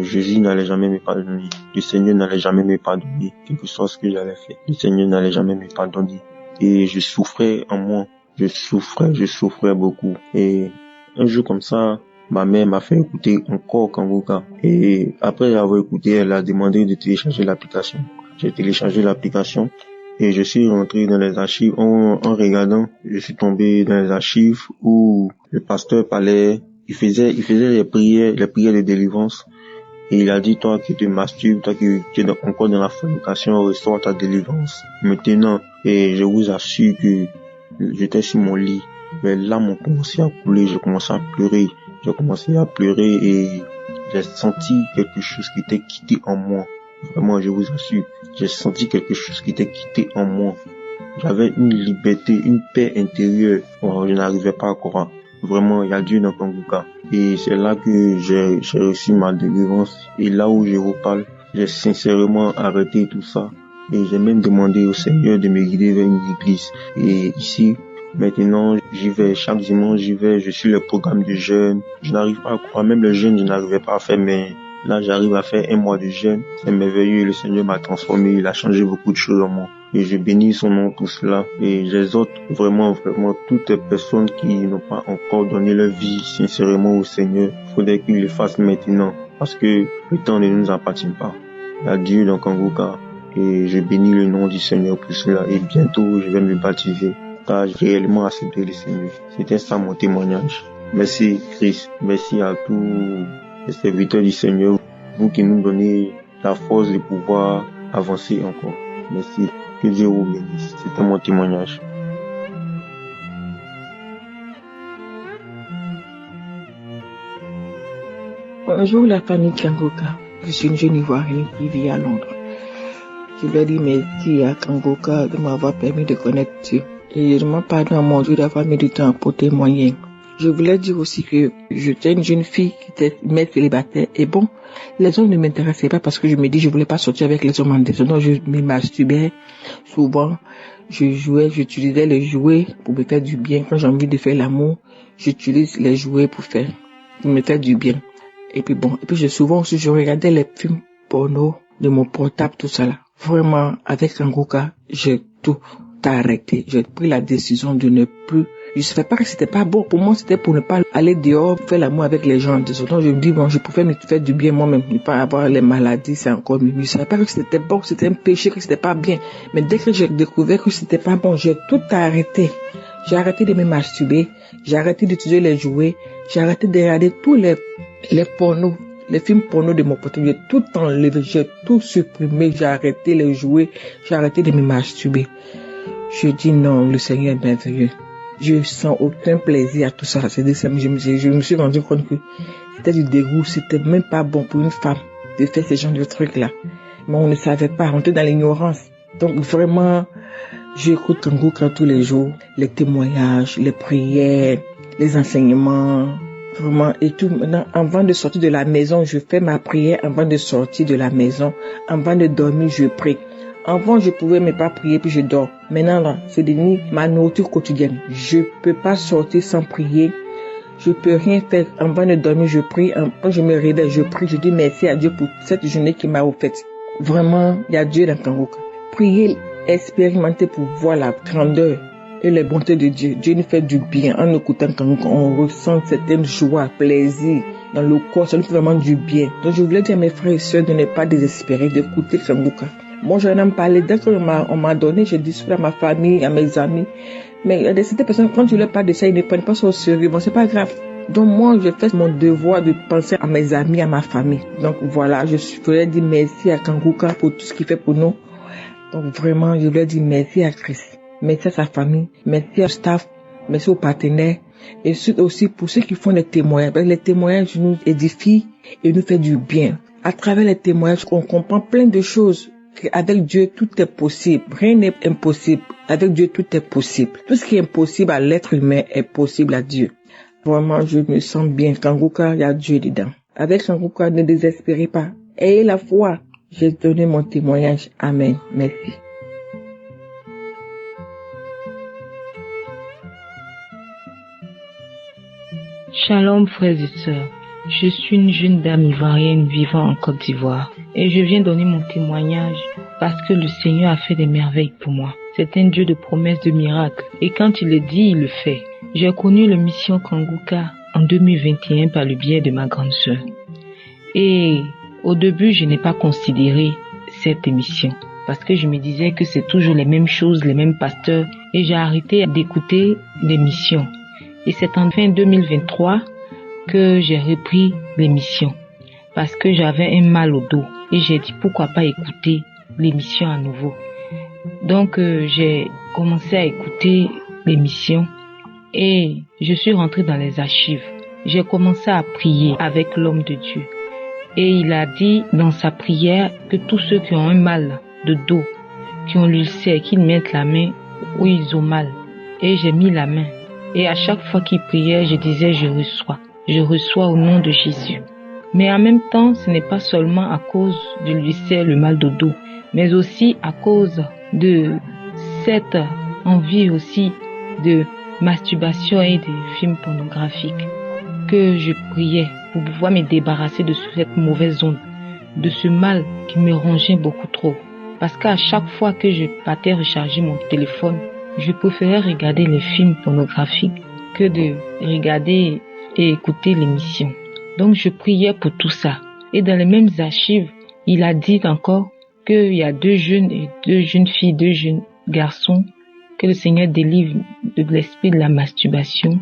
Jésus n'allait jamais me pardonner. Le Seigneur n'allait jamais me pardonner, quel que soit ce que j'allais faire. Le Seigneur n'allait jamais me pardonner. Et je souffrais en moi. Je souffrais beaucoup. Et un jour comme ça, ma mère m'a fait écouter encore Kanguka. Et après avoir écouté, elle a demandé de télécharger l'application. J'ai téléchargé l'application et je suis rentré dans les archives. En regardant, je suis tombé dans les archives où le pasteur parlait. Il faisait les prières de délivrance. Et il a dit, toi qui te masturbes, toi qui es encore dans la fornication, reçois ta délivrance maintenant. Et je vous assure que j'étais sur mon lit. Mes larmes ont commencé à couler, j'ai commencé à pleurer et j'ai senti quelque chose qui était quitté en moi. Vraiment, je vous assure, j'ai senti quelque chose qui était quitté en moi. J'avais une liberté, une paix intérieure. Oh, je n'arrivais pas à croire. Vraiment, il y a Dieu dans Kanguka. Et c'est là que j'ai reçu ma délivrance. Et là où je vous parle, j'ai sincèrement arrêté tout ça. Et j'ai même demandé au Seigneur de me guider vers une église. Et ici, maintenant, j'y vais. Chaque dimanche, j'y vais. Je suis le programme de jeûne. Je n'arrive pas à croire. Même le jeûne, je n'arrivais pas à faire. Mais là, j'arrive à faire 1 mois de jeûne. C'est merveilleux. Le Seigneur m'a transformé. Il a changé beaucoup de choses en moi. et je bénis son nom pour cela. Et j'exhorte vraiment toutes les personnes qui n'ont pas encore donné leur vie sincèrement au Seigneur. Il faudrait qu'ils le fassent maintenant parce que le temps ne nous appartient pas. Il y a Dieu dans Kangoka et je bénis le nom du Seigneur pour cela. Et bientôt, je vais me baptiser car j'ai réellement accepté le Seigneur. C'était ça mon témoignage. Merci Christ, merci à tous les serviteurs du Seigneur, vous qui nous donnez la force de pouvoir avancer encore. Merci, que Dieu vous bénisse. C'était mon témoignage. Bonjour la famille Kangoka, je suis une jeune Ivoirienne qui vit à Londres. Je leur dis merci à Kangoka de m'avoir permis de connaître Dieu. Et je demande pardon à mon Dieu d'avoir mis du temps pour témoigner. Je voulais dire aussi que j'étais une jeune fille qui était mère célibataire. Et bon, les hommes ne m'intéressaient pas parce que je me dis je voulais pas sortir avec les hommes en désordre. Donc je me masturbais souvent. J'utilisais les jouets pour me faire du bien. Quand j'ai envie de faire l'amour, j'utilise les jouets pour me faire du bien. Et puis souvent aussi je regardais les films porno de mon portable, tout ça là. Vraiment, avec Kangoka, j'ai tout arrêté. J'ai pris la décision de ne plus. Je ne savais pas que c'était pas bon. Pour moi, c'était pour ne pas aller dehors, faire l'amour avec les gens. Donc, je me dis, bon, je pouvais me faire du bien moi-même, ne pas avoir les maladies, c'est encore mieux. Je ne savais pas que c'était bon, que c'était un péché, que c'était pas bien. Mais dès que j'ai découvert que c'était pas bon, j'ai tout arrêté. J'ai arrêté de me masturber. J'ai arrêté d'utiliser les jouets. J'ai arrêté de regarder tous les pornos. Les films porno de mon portable, j'ai tout enlevé, j'ai tout supprimé, j'ai arrêté les jouets, j'ai arrêté de me masturber. Je dis non, le Seigneur est merveilleux. Je sens aucun plaisir à tout ça. C'est-à-dire, je me suis rendu compte que c'était du dégoût, c'était même pas bon pour une femme de faire ce genre de trucs-là. Mais on ne savait pas, on était dans l'ignorance. Donc vraiment, j'écoute Kangoka tous les jours, les témoignages, les prières, les enseignements. Vraiment, et tout. Maintenant, avant de sortir de la maison, je fais ma prière avant de sortir de la maison. Avant de dormir, je prie. Avant, je pouvais même pas prier puis je dors. Maintenant, là, c'est devenu ma nourriture quotidienne. Je peux pas sortir sans prier. Je peux rien faire. Avant de dormir, je prie. Quand je me réveille, je prie. Je dis merci à Dieu pour cette journée qu'il m'a offerte. Vraiment, il y a Dieu dans Kangoka. Prier, expérimenter pour voir la grandeur et les bontés de Dieu. Dieu nous fait du bien en écoutant Kangoka. On ressent certaine joie, plaisir dans le corps. Ça nous fait vraiment du bien. Donc je voulais dire à mes frères et sœurs de ne pas désespérer, d'écouter Kangoka. Moi, j'en ai parlé. Dès qu'on m'a donné, j'ai dit ça à ma famille, à mes amis. Mais il y a certaines personnes, quand je leur parle de ça, ils ne prennent pas ça au sérieux. Bon, c'est pas grave. Donc moi, je fais mon devoir de penser à mes amis, à ma famille. Donc voilà, je voulais dire merci à Kangoka pour tout ce qu'il fait pour nous. Donc vraiment, je voulais dire merci à Christ. Merci à sa famille, merci au staff, merci aux partenaires et aussi pour ceux qui font les témoignages. Les témoignages nous édifient et nous font du bien. À travers les témoignages, on comprend plein de choses. Avec Dieu, tout est possible. Rien n'est impossible. Avec Dieu, tout est possible. Tout ce qui est impossible à l'être humain est possible à Dieu. Vraiment, je me sens bien. Kangoka, il y a Dieu dedans. Avec Kangoka, ne désespérez pas. Ayez la foi. J'ai donné mon témoignage. Amen. Merci. Shalom frères et sœurs, je suis une jeune dame ivoirienne vivant en Côte d'Ivoire et je viens donner mon témoignage parce que le Seigneur a fait des merveilles pour moi. C'est un Dieu de promesses, de miracles et quand il le dit, il le fait. J'ai connu la mission Kangoka en 2021 par le biais de ma grande sœur et au début je n'ai pas considéré cette émission parce que je me disais que c'est toujours les mêmes choses, les mêmes pasteurs et j'ai arrêté d'écouter l'émission. Et c'est en fin 2023 que j'ai repris l'émission parce que j'avais un mal au dos et j'ai dit pourquoi pas écouter l'émission à nouveau. Donc j'ai commencé à écouter l'émission et je suis rentrée dans les archives. J'ai commencé à prier avec l'homme de Dieu et il a dit dans sa prière que tous ceux qui ont un mal de dos, qui ont l'ulcère, qu'ils mettent la main où ils ont mal. Et j'ai mis la main. Et à chaque fois qu'il priait, je disais, je reçois au nom de Jésus. Mais en même temps, ce n'est pas seulement à cause de l'ulcère, le mal de dos, mais aussi à cause de cette envie aussi de masturbation et de films pornographiques que je priais pour pouvoir me débarrasser de cette mauvaise onde, de ce mal qui me rongeait beaucoup trop. parce qu'à chaque fois que je partais recharger mon téléphone, je préférais regarder les films pornographiques que de regarder et écouter l'émission. Donc je priais pour tout ça. Et dans les mêmes archives, il a dit encore qu'il y a 2 jeunes filles, 2 jeunes garçons que le Seigneur délivre de l'esprit de la masturbation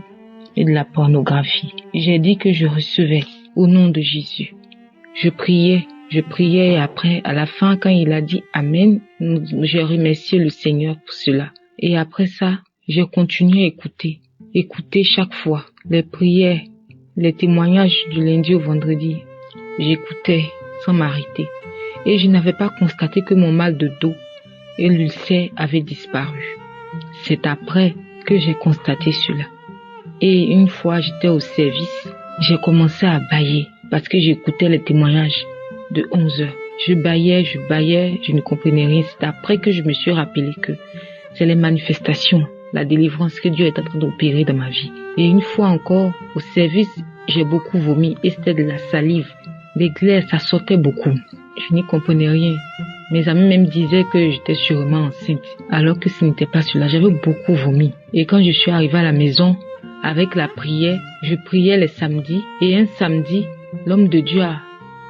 et de la pornographie. J'ai dit que je recevais au nom de Jésus. Je priais et après, à la fin, quand il a dit Amen, j'ai remercié le Seigneur pour cela. Et après ça, j'ai continué à écouter chaque fois les prières, les témoignages du lundi au vendredi. J'écoutais sans m'arrêter. Et je n'avais pas constaté que mon mal de dos et l'ulcère avaient disparu. C'est après que j'ai constaté cela. Et une fois, j'étais au service, j'ai commencé à bâiller parce que j'écoutais les témoignages de 11 heures. Je bâillais, je ne comprenais rien. C'est après que je me suis rappelé que c'est les manifestations, la délivrance que Dieu est en train d'opérer dans ma vie. Et une fois encore, au service, j'ai beaucoup vomi et c'était de la salive. Des glaires, ça sortait beaucoup. Je n'y comprenais rien. Mes amis même disaient que j'étais sûrement enceinte, alors que ce n'était pas cela. J'avais beaucoup vomi. Et quand je suis arrivée à la maison, avec la prière, je priais les samedis. Et un samedi, l'homme de Dieu a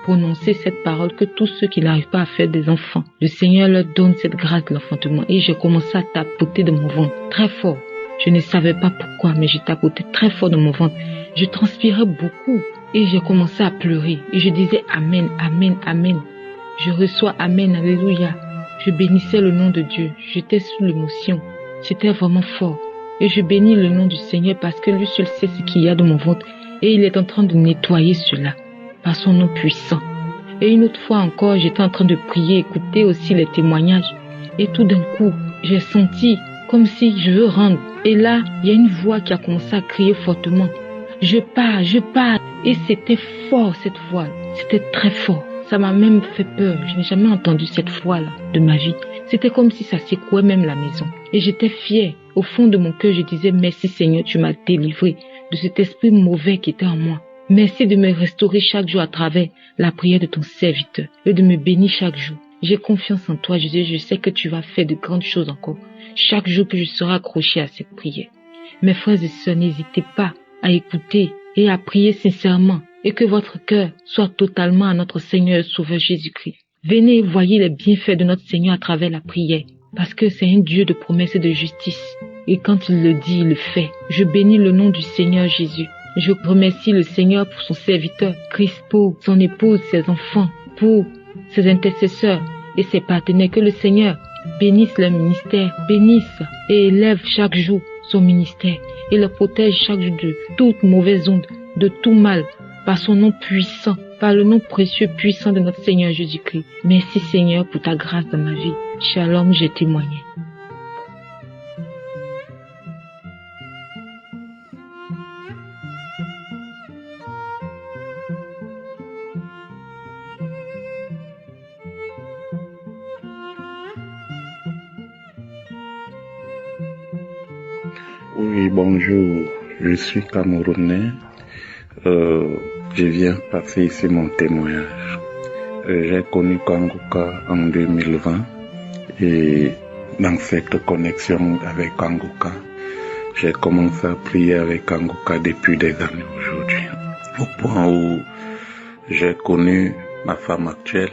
prononcé cette parole que tous ceux qui n'arrivent pas à faire des enfants, le Seigneur leur donne cette grâce de l'enfantement. Et j'ai commencé à tapoter de mon ventre très fort. Je ne savais pas pourquoi, mais j'ai tapoté très fort de mon ventre. Je transpirais beaucoup et j'ai commencé à pleurer. Et je disais Amen, Amen, Amen. Je reçois Amen, Alléluia. Je bénissais le nom de Dieu. J'étais sous l'émotion. C'était vraiment fort. Et je bénis le nom du Seigneur parce que lui seul sait ce qu'il y a dans mon ventre. Et il est en train de nettoyer cela par son nom puissant. Et une autre fois encore, j'étais en train de prier, écouter aussi les témoignages. Et tout d'un coup, j'ai senti comme si je veux rendre. Et là, il y a une voix qui a commencé à crier fortement. Je pars. Et c'était fort cette voix. C'était très fort. Ça m'a même fait peur. Je n'ai jamais entendu cette voix-là de ma vie. C'était comme si ça secouait même la maison. Et j'étais fière. Au fond de mon cœur, je disais merci Seigneur, tu m'as délivré de cet esprit mauvais qui était en moi. Merci de me restaurer chaque jour à travers la prière de ton serviteur et de me bénir chaque jour. J'ai confiance en toi, Jésus. Je sais que tu vas faire de grandes choses encore. Chaque jour que je serai accroché à cette prière. Mes frères et sœurs, n'hésitez pas à écouter et à prier sincèrement et que votre cœur soit totalement à notre Seigneur et Sauveur Jésus-Christ. Venez et voyez les bienfaits de notre Seigneur à travers la prière parce que c'est un Dieu de promesses et de justice. Et quand il le dit, il le fait. Je bénis le nom du Seigneur Jésus. Je remercie le Seigneur pour son serviteur Christ, pour son épouse, ses enfants, pour ses intercesseurs et ses partenaires. Que le Seigneur bénisse leur ministère, bénisse et élève chaque jour son ministère et le protège chaque jour de toute mauvaise onde, de tout mal, par son nom puissant, par le nom précieux puissant de notre Seigneur Jésus-Christ. Merci Seigneur pour ta grâce dans ma vie. Shalom, j'ai témoigné. Oui, bonjour, je suis Camerounais. Je viens passer ici mon témoignage. J'ai connu Kangoka en 2020 et dans cette connexion avec Kangoka, j'ai commencé à prier avec Kangoka depuis des années aujourd'hui. Au point où j'ai connu ma femme actuelle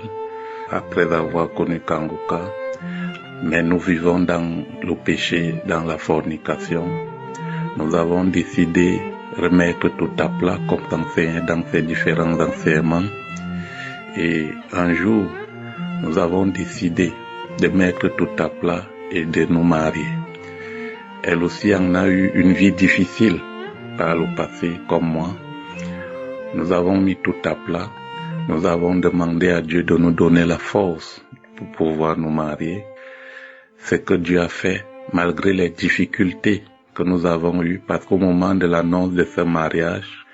après avoir connu Kangoka, mais nous vivons dans le péché, dans la fornication. Nous avons décidé de remettre tout à plat comme enseigné dans ces différents enseignements. Et un jour, nous avons décidé de mettre tout à plat et de nous marier. Elle aussi en a eu une vie difficile par le passé comme moi. Nous avons mis tout à plat. Nous avons demandé à Dieu de nous donner la force pour pouvoir nous marier. Ce que Dieu a fait malgré les difficultés que nous avons eues, parce qu'au moment de l'annonce de ce mariage,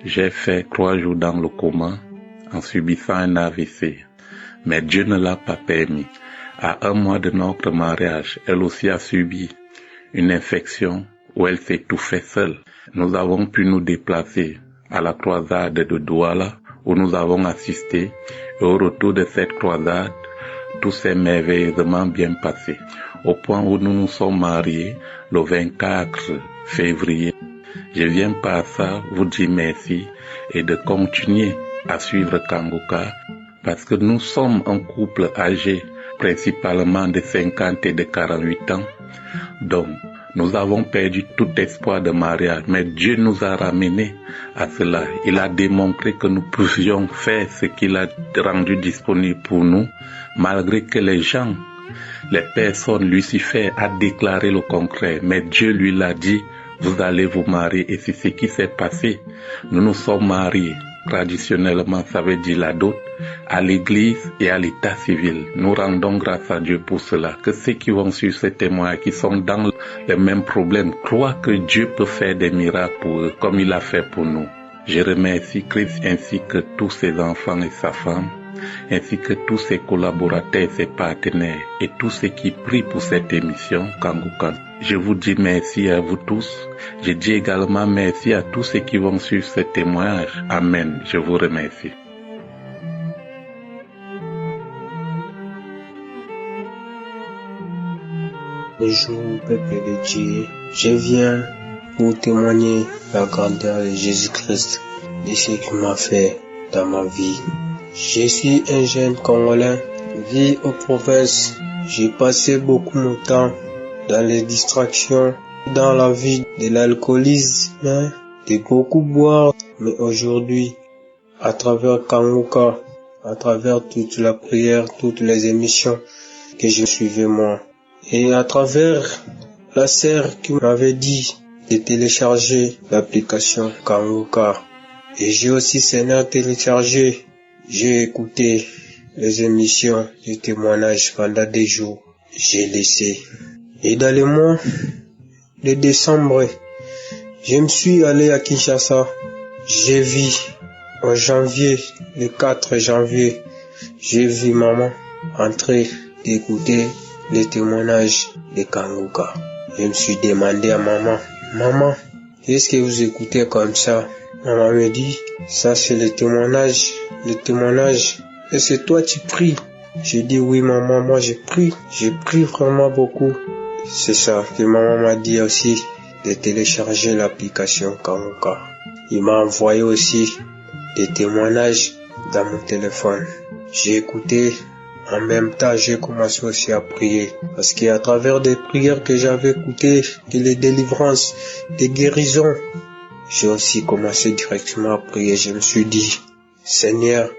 j'ai fait 3 jours dans le coma en subissant un AVC. Mais Dieu ne l'a pas permis. À 1 mois de notre mariage, elle aussi a subi une infection où elle s'étouffait seule. Nous avons pu nous déplacer à la croisade de Douala où nous avons assisté. Et au retour de cette croisade, tout s'est merveilleusement bien passé, au point où nous nous sommes mariés le 24 février. Je viens par ça vous dire merci et de continuer à suivre Kangoka parce que nous sommes un couple âgé principalement de 50 et de 48 ans. Donc, nous avons perdu tout espoir de mariage, mais Dieu nous a ramenés à cela. Il a démontré que nous pouvions faire ce qu'il a rendu disponible pour nous, malgré que les gens, les personnes, Lucifer a déclaré le contraire, mais Dieu lui l'a dit, vous allez vous marier, et c'est ce qui s'est passé. Nous nous sommes mariés. Traditionnellement, ça veut dire la dot, à l'église et à l'état civil. Nous rendons grâce à Dieu pour cela. Que ceux qui vont suivre ces témoins, qui sont dans les mêmes problèmes, croient que Dieu peut faire des miracles pour eux, comme il a fait pour nous. Je remercie Christ ainsi que tous ses enfants et sa femme, ainsi que tous ses collaborateurs, ses partenaires et tous ceux qui prient pour cette émission Kangoka. Je vous dis merci à vous tous. Je dis également merci à tous ceux qui vont suivre ce témoignage. Amen. Je vous remercie. Bonjour, peuple de Dieu. Je viens pour témoigner la grandeur de Jésus-Christ, de ce qu'il m'a fait dans ma vie. Je suis un jeune Congolais, vis aux provinces. J'ai passé beaucoup de temps dans les distractions, dans la vie de l'alcoolisme, de beaucoup boire. Mais aujourd'hui, à travers Kangoka, à travers toute la prière, toutes les émissions que je suivais moi, et à travers la sœur qui m'avait dit de télécharger l'application Kangoka, et j'ai aussi Seigneur téléchargé, j'ai écouté les émissions de témoignages pendant des jours, j'ai laissé. Et dans le mois de décembre, je me suis allé à Kinshasa. J'ai vu en janvier, le 4 janvier, j'ai vu maman entrer d'écouter les témoignages de Kangoka. Je me suis demandé à maman, qu'est-ce que vous écoutez comme ça? Maman me dit, ça c'est le témoignage, et c'est toi tu pries. J'ai dit oui maman, moi j'ai prie vraiment beaucoup. C'est ça que maman m'a dit aussi, de télécharger l'application Kangoka. Il m'a envoyé aussi des témoignages dans mon téléphone. J'ai écouté, en même temps j'ai commencé aussi à prier. Parce qu'à travers des prières que j'avais écoutées, de les délivrances, des guérisons, j'ai aussi commencé directement à prier. Je me suis dit, Seigneur,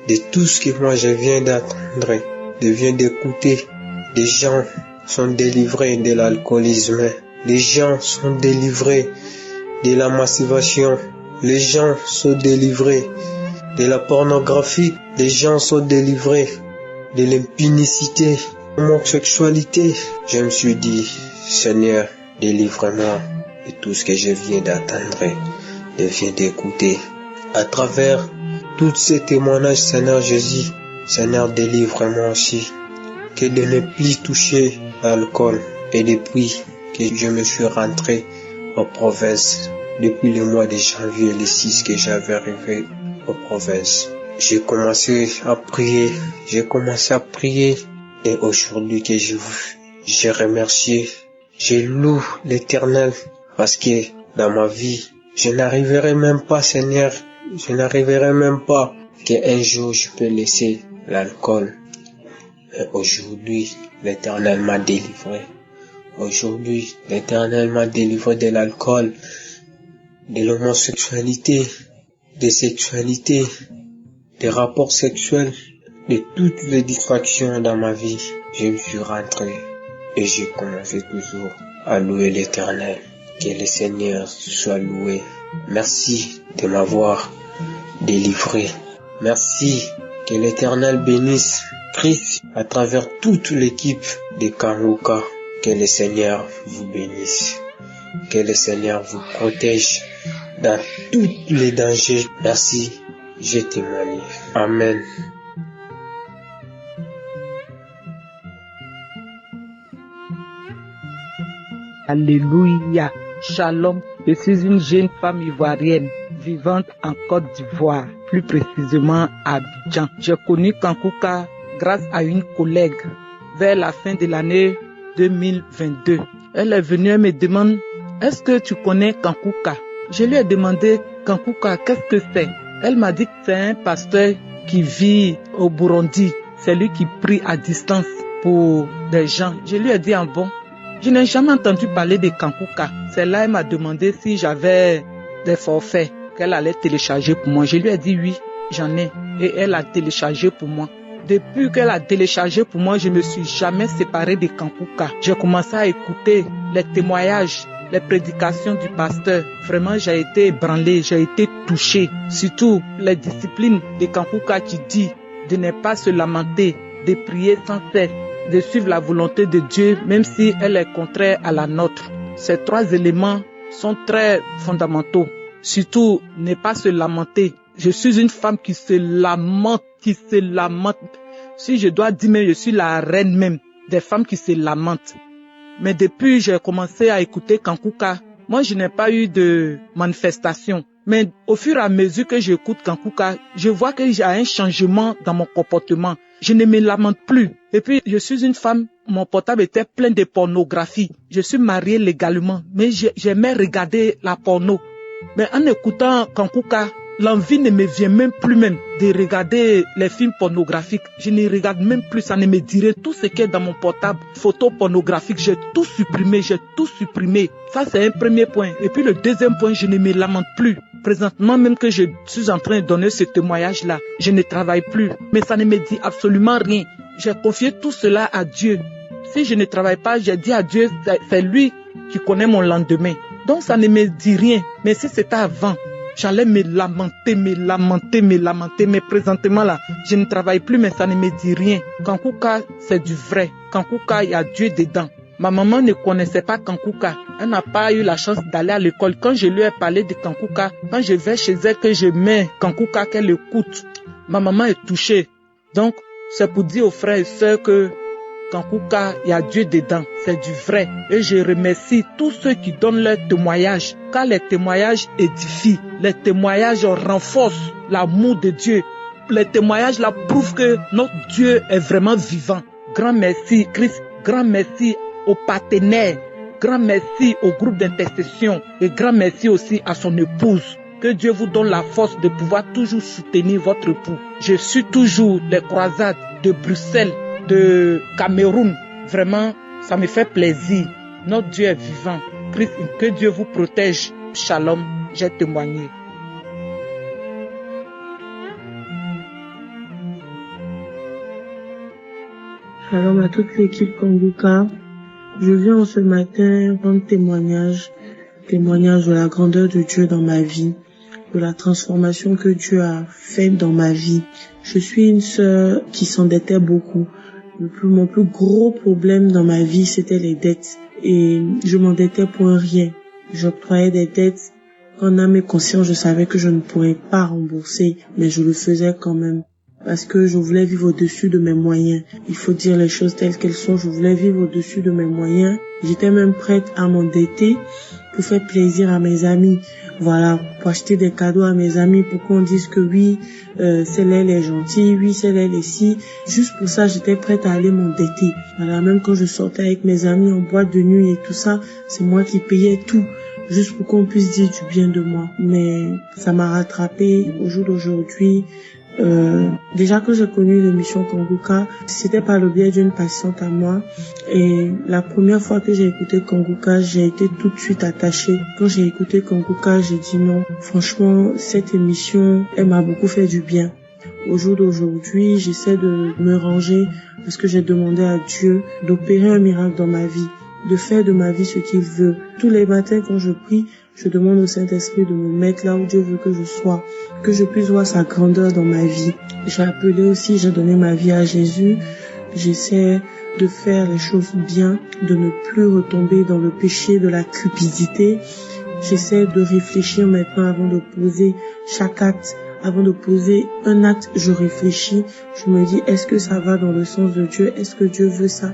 de tout ce que moi je viens d'entendre, je viens d'écouter, des gens sont délivrés de l'alcoolisme, les gens sont délivrés de la masturbation, les gens sont délivrés de la pornographie, les gens sont délivrés de l'impunicité, de l'homosexualité. Je me suis dit, Seigneur, délivre-moi de tout ce que je viens d'entendre, je viens d'écouter. À travers tous ces témoignages, Seigneur Jésus, Seigneur, délivre-moi aussi, que de ne plus toucher l'alcool. Et depuis que je me suis rentré aux provinces, depuis le mois de janvier, le 6 que j'avais arrivé aux provinces, j'ai commencé à prier, et aujourd'hui que je remercie, je loue l'Éternel, parce que dans ma vie, je n'arriverai même pas, Seigneur, qu'un jour je peux laisser l'alcool. Et aujourd'hui, l'Éternel m'a délivré. Aujourd'hui, l'Éternel m'a délivré de l'alcool, de l'homosexualité, des sexualités, des rapports sexuels, de toutes les distractions dans ma vie. Je me suis rentré et j'ai commencé toujours à louer l'Éternel. Que le Seigneur soit loué. Merci de m'avoir délivré. Merci. Que l'Éternel bénisse Christ à travers toute l'équipe de Kangoka. Que le Seigneur vous bénisse. Que le Seigneur vous protège dans tous les dangers. Merci. J'ai témoigné. Amen. Alléluia. Shalom. Je suis une jeune femme ivoirienne vivante en Côte d'Ivoire, plus précisément à Abidjan. J'ai connu Kangoka grâce à une collègue vers la fin de l'année 2022. Elle est venue, elle me demande, est-ce que tu connais Kankuka? Je lui ai demandé, Kankuka, qu'est-ce que c'est? Elle m'a dit que c'est un pasteur qui vit au Burundi. C'est lui qui prie à distance pour des gens. Je lui ai dit, ah bon? Je n'ai jamais entendu parler de Kankuka. C'est là elle m'a demandé si j'avais des forfaits qu'elle allait télécharger pour moi. Je lui ai dit oui, j'en ai. Et elle a téléchargé pour moi. Depuis qu'elle a téléchargé pour moi, je ne me suis jamais séparé de Kankuka. J'ai commencé à écouter les témoignages, les prédications du pasteur. Vraiment, j'ai été ébranlé, j'ai été touché. Surtout les disciplines de Kankuka qui dit de ne pas se lamenter, de prier sans cesse, de suivre la volonté de Dieu, même si elle est contraire à la nôtre. Ces 3 éléments sont très fondamentaux. Surtout, ne pas se lamenter. Je suis une femme qui se lamente. Si je dois dire même, je suis la reine même des femmes qui se lamentent. Mais depuis que j'ai commencé à écouter Kankuka, moi je n'ai pas eu de manifestation. Mais au fur et à mesure que j'écoute Kankuka, je vois qu'il y a un changement dans mon comportement. Je ne me lamente plus. Et puis je suis une femme, mon portable était plein de pornographie. Je suis mariée légalement, mais j'aimais regarder la porno. Mais en écoutant Kankuka, l'envie ne me vient même plus même de regarder les films pornographiques. Je ne regarde même plus, ça ne me dirait tout ce qui est dans mon portable. Photos pornographiques, j'ai tout supprimé. Ça, c'est un premier point. Et puis le deuxième point, je ne me lamente plus. Présentement, même que je suis en train de donner ce témoignage-là, je ne travaille plus. Mais ça ne me dit absolument rien. J'ai confié tout cela à Dieu. Si je ne travaille pas, j'ai dit à Dieu, c'est lui qui connaît mon lendemain. Donc ça ne me dit rien. Mais si c'était avant, j'allais me lamenter. Mais présentement là, je ne travaille plus, mais ça ne me dit rien. Kankuka, c'est du vrai. Kankuka, il y a Dieu dedans. Ma maman ne connaissait pas Kankuka. Elle n'a pas eu la chance d'aller à l'école. Quand je lui ai parlé de Kankuka, quand je vais chez elle, que je mets Kankuka, qu'elle écoute, ma maman est touchée. Donc, c'est pour dire aux frères et sœurs que Kankuka, il y a Dieu dedans, c'est du vrai. Et je remercie tous ceux qui donnent leurs témoignages, car les témoignages édifient, les témoignages renforcent l'amour de Dieu. Les témoignages là prouvent que notre Dieu est vraiment vivant. Grand merci Christ, grand merci aux partenaires, grand merci au groupe d'intercession et grand merci aussi à son épouse. Que Dieu vous donne la force de pouvoir toujours soutenir votre époux. Je suis toujours les croisades de Bruxelles, de Cameroun. Vraiment, ça me fait plaisir. Notre Dieu est vivant. Christ, que Dieu vous protège. Shalom, j'ai témoigné. Shalom à toute l'équipe Kanguka. Je viens ce matin rendre témoignage de la grandeur de Dieu dans ma vie, de la transformation que Dieu a faite dans ma vie. Je suis une sœur qui s'endettait beaucoup. Mon plus gros problème dans ma vie, c'était les dettes. Et je m'endettais pour un rien. J'octroyais des dettes. En âme et conscience, je savais que je ne pourrais pas rembourser, mais je le faisais quand même. Parce que je voulais vivre au-dessus de mes moyens. Il faut dire les choses telles qu'elles sont. Je voulais vivre au-dessus de mes moyens. J'étais même prête à m'endetter pour faire plaisir à mes amis. Voilà, pour acheter des cadeaux à mes amis, pour qu'on dise que oui, celle-là est gentille, oui, celle-là est ci. Juste pour ça, j'étais prête à aller m'endetter. Voilà, même quand je sortais avec mes amis en boîte de nuit et tout ça, c'est moi qui payais tout. Juste pour qu'on puisse dire du bien de moi. Mais ça m'a rattrapé au jour d'aujourd'hui. Déjà que j'ai connu l'émission Kanguka, c'était par le biais d'une patiente à moi. Et la première fois que j'ai écouté Kanguka, j'ai été tout de suite attachée. Quand j'ai écouté Kanguka, j'ai dit non. Franchement, cette émission, elle m'a beaucoup fait du bien. Au jour d'aujourd'hui, j'essaie de me ranger parce que j'ai demandé à Dieu d'opérer un miracle dans ma vie, de faire de ma vie ce qu'il veut. Tous les matins quand je prie, je demande au Saint-Esprit de me mettre là où Dieu veut que je sois, que je puisse voir sa grandeur dans ma vie. J'ai appelé aussi, j'ai donné ma vie à Jésus. J'essaie de faire les choses bien, de ne plus retomber dans le péché de la cupidité. J'essaie de réfléchir maintenant avant de poser chaque acte. Avant de poser un acte, je réfléchis. Je me dis, est-ce que ça va dans le sens de Dieu? Est-ce que Dieu veut ça?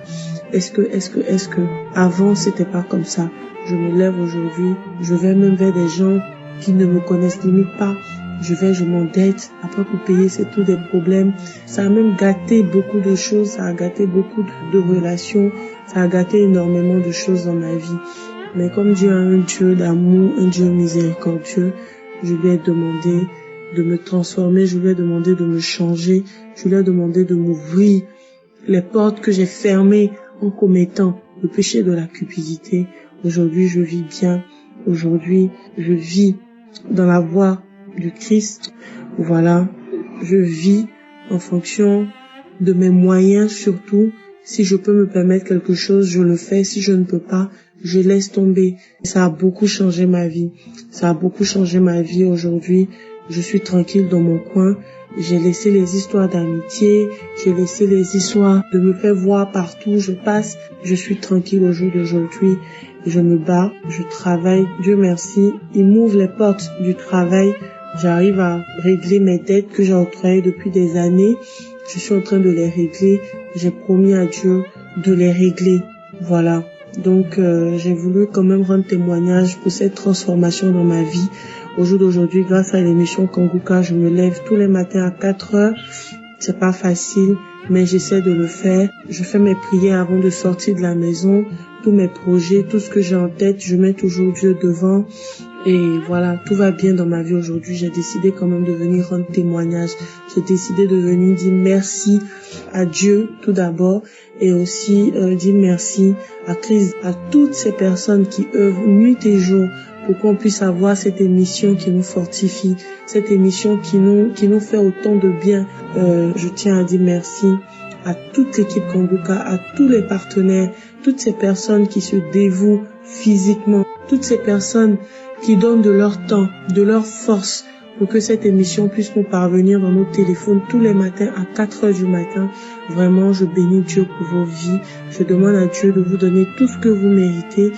Est-ce que avant, c'était pas comme ça. Je me lève aujourd'hui, je vais même vers des gens qui ne me connaissent limite pas je m'endette. Après, pour payer, c'est tous des problèmes. Ça a même gâté beaucoup de choses. Ça a gâté beaucoup de relations. Ça a gâté énormément de choses dans ma vie. Mais comme Dieu est un Dieu d'amour, un Dieu miséricordieux, je lui ai demandé de me transformer, je lui ai demandé de me changer, je lui ai demandé de m'ouvrir les portes que j'ai fermées en commettant le péché de la cupidité. Aujourd'hui, je vis bien. Aujourd'hui, je vis dans la voie du Christ. Voilà, je vis en fonction de mes moyens surtout. Si je peux me permettre quelque chose, je le fais. Si je ne peux pas, je laisse tomber. Ça a beaucoup changé ma vie. Ça a beaucoup changé ma vie aujourd'hui. Je suis tranquille dans mon coin. J'ai laissé les histoires d'amitié. J'ai laissé les histoires de me faire voir partout où je passe. Je suis tranquille au jour d'aujourd'hui. Je me bats, je travaille. Dieu merci. Il m'ouvre les portes du travail. J'arrive à régler mes dettes que j'ai octroyées depuis des années. Je suis en train de les régler. J'ai promis à Dieu de les régler. Voilà. Donc, j'ai voulu quand même rendre témoignage pour cette transformation dans ma vie. Au jour d'aujourd'hui, grâce à l'émission Kanguka, je me lève tous les matins à 4 heures. C'est pas facile, mais j'essaie de le faire. Je fais mes prières avant de sortir de la maison. Tous mes projets, tout ce que j'ai en tête, je mets toujours Dieu devant. Et voilà, tout va bien dans ma vie aujourd'hui. J'ai décidé quand même de venir rendre témoignage. J'ai décidé de venir dire merci à Dieu tout d'abord et aussi dire merci à Christ, à toutes ces personnes qui œuvrent nuit et jour pour qu'on puisse avoir cette émission qui nous fortifie, cette émission qui nous fait autant de bien. Je tiens à dire merci à toute l'équipe Kanguka, à tous les partenaires, toutes ces personnes qui se dévouent physiquement, toutes ces personnes qui donnent de leur temps, de leur force pour que cette émission puisse nous parvenir dans nos téléphones tous les matins à 4 heures du matin. Vraiment, je bénis Dieu pour vos vies. Je demande à Dieu de vous donner tout ce que vous méritez.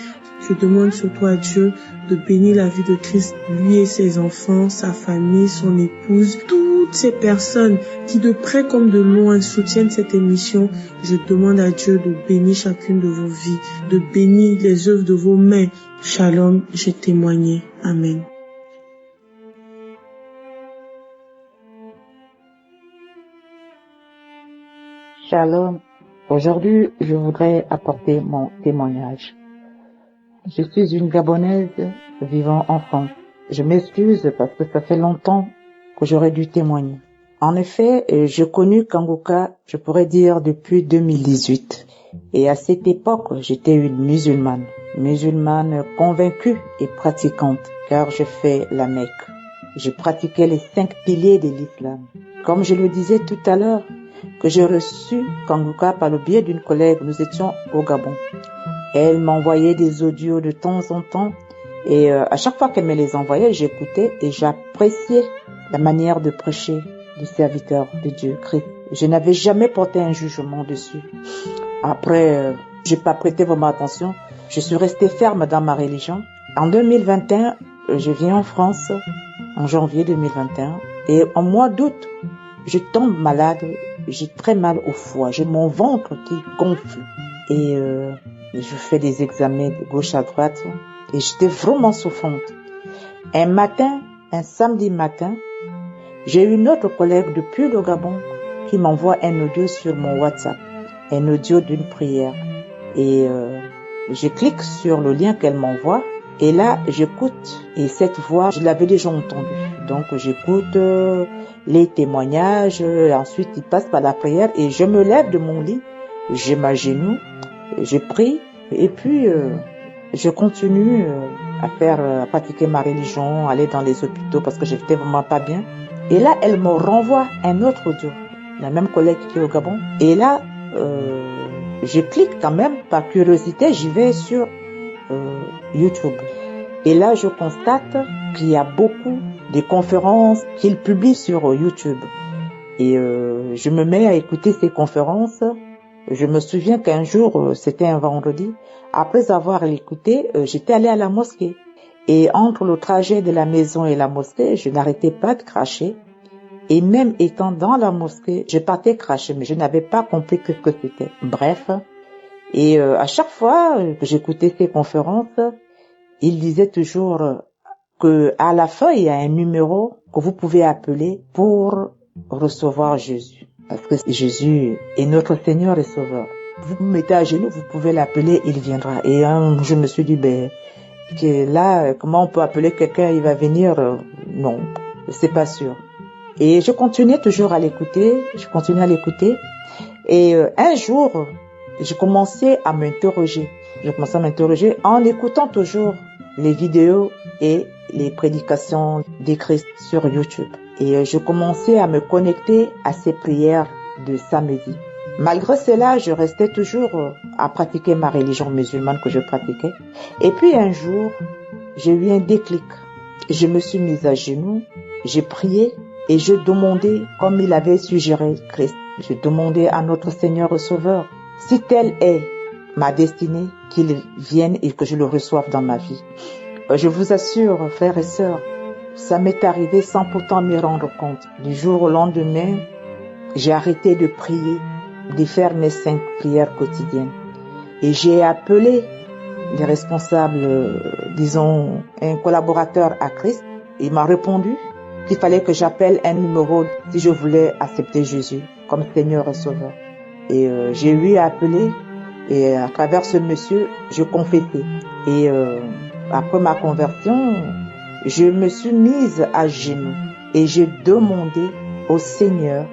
Je demande surtout à Dieu de bénir la vie de Christ, lui et ses enfants, sa famille, son épouse, toutes ces personnes qui de près comme de loin soutiennent cette émission. Je demande à Dieu de bénir chacune de vos vies, de bénir les œuvres de vos mains. Shalom, j'ai témoigné. Amen. Shalom. Aujourd'hui, je voudrais apporter mon témoignage. Je suis une Gabonaise vivant en France. Je m'excuse parce que ça fait longtemps que j'aurais dû témoigner. En effet, j'ai connu Kanguka, je pourrais dire, depuis 2018. Et à cette époque, j'étais une musulmane convaincue et pratiquante, car je fais la Mecque. Je pratiquais les 5 piliers de l'islam. Comme je le disais tout à l'heure, que j'ai reçu Kanguka par le biais d'une collègue, nous étions au Gabon. Elle m'envoyait des audios de temps en temps et à chaque fois qu'elle me les envoyait, j'écoutais et j'appréciais la manière de prêcher du serviteur de Dieu, Christ. Je n'avais jamais porté un jugement dessus. Après, j'ai pas prêté vraiment attention. Je suis restée ferme dans ma religion. En 2021, je viens en France, en janvier 2021, et en mois d'août, je tombe malade. J'ai très mal au foie. J'ai mon ventre qui gonfle. Et je fais des examens de gauche à droite. Et j'étais vraiment souffrante. Un samedi matin, j'ai une autre collègue depuis le Gabon qui m'envoie un audio sur mon WhatsApp. Un audio d'une prière. Et je clique sur le lien qu'elle m'envoie. Et là, j'écoute. Et cette voix, je l'avais déjà entendue. Donc, j'écoute les témoignages. Ensuite, il passe par la prière. Et je me lève de mon lit. Je m'agenouille. Je prie. Et puis, je continue à pratiquer ma religion, aller dans les hôpitaux parce que j'étais vraiment pas bien. Et là, elle me renvoie un autre audio. La même collègue qui est au Gabon. Et là, je clique quand même par curiosité. J'y vais sur YouTube. Et là, je constate qu'il y a beaucoup de conférences qu'il publie sur YouTube. Et je me mets à écouter ces conférences. Je me souviens qu'un jour, c'était un vendredi, après avoir écouté, j'étais allée à la mosquée. Et entre le trajet de la maison et la mosquée, je n'arrêtais pas de cracher. Et même étant dans la mosquée, je partais cracher, mais je n'avais pas compris ce que c'était. Bref. Et à chaque fois que j'écoutais ces conférences, il disait toujours que à la fin, il y a un numéro que vous pouvez appeler pour recevoir Jésus. Parce que Jésus est notre Seigneur et Sauveur. Vous vous mettez à genoux, vous pouvez l'appeler, il viendra. Et je me suis dit, que là, comment on peut appeler quelqu'un, il va venir? Non, c'est pas sûr. Et je continuais toujours à l'écouter, Et un jour, je commençais à m'interroger. En écoutant toujours les vidéos et les prédications des Christ sur YouTube. Et je commençais à me connecter à ces prières de samedi. Malgré cela, je restais toujours à pratiquer ma religion musulmane que je pratiquais. Et puis un jour, j'ai eu un déclic. Je me suis mise à genoux, j'ai prié et je demandais, comme il avait suggéré Christ, je demandais à notre Seigneur et Sauveur, si telle est ma destinée, qu'il vienne et que je le reçoive dans ma vie. Je vous assure, frères et sœurs, ça m'est arrivé sans pourtant me rendre compte. Du jour au lendemain, j'ai arrêté de prier, de faire mes 5 prières quotidiennes. Et j'ai appelé les responsables, disons, un collaborateur à Christ. Il m'a répondu qu'il fallait que j'appelle un numéro si je voulais accepter Jésus comme Seigneur et Sauveur. Et j'ai eu à appeler et à travers ce monsieur, je confessais. Et après ma conversion, je me suis mise à genoux et j'ai demandé au Seigneur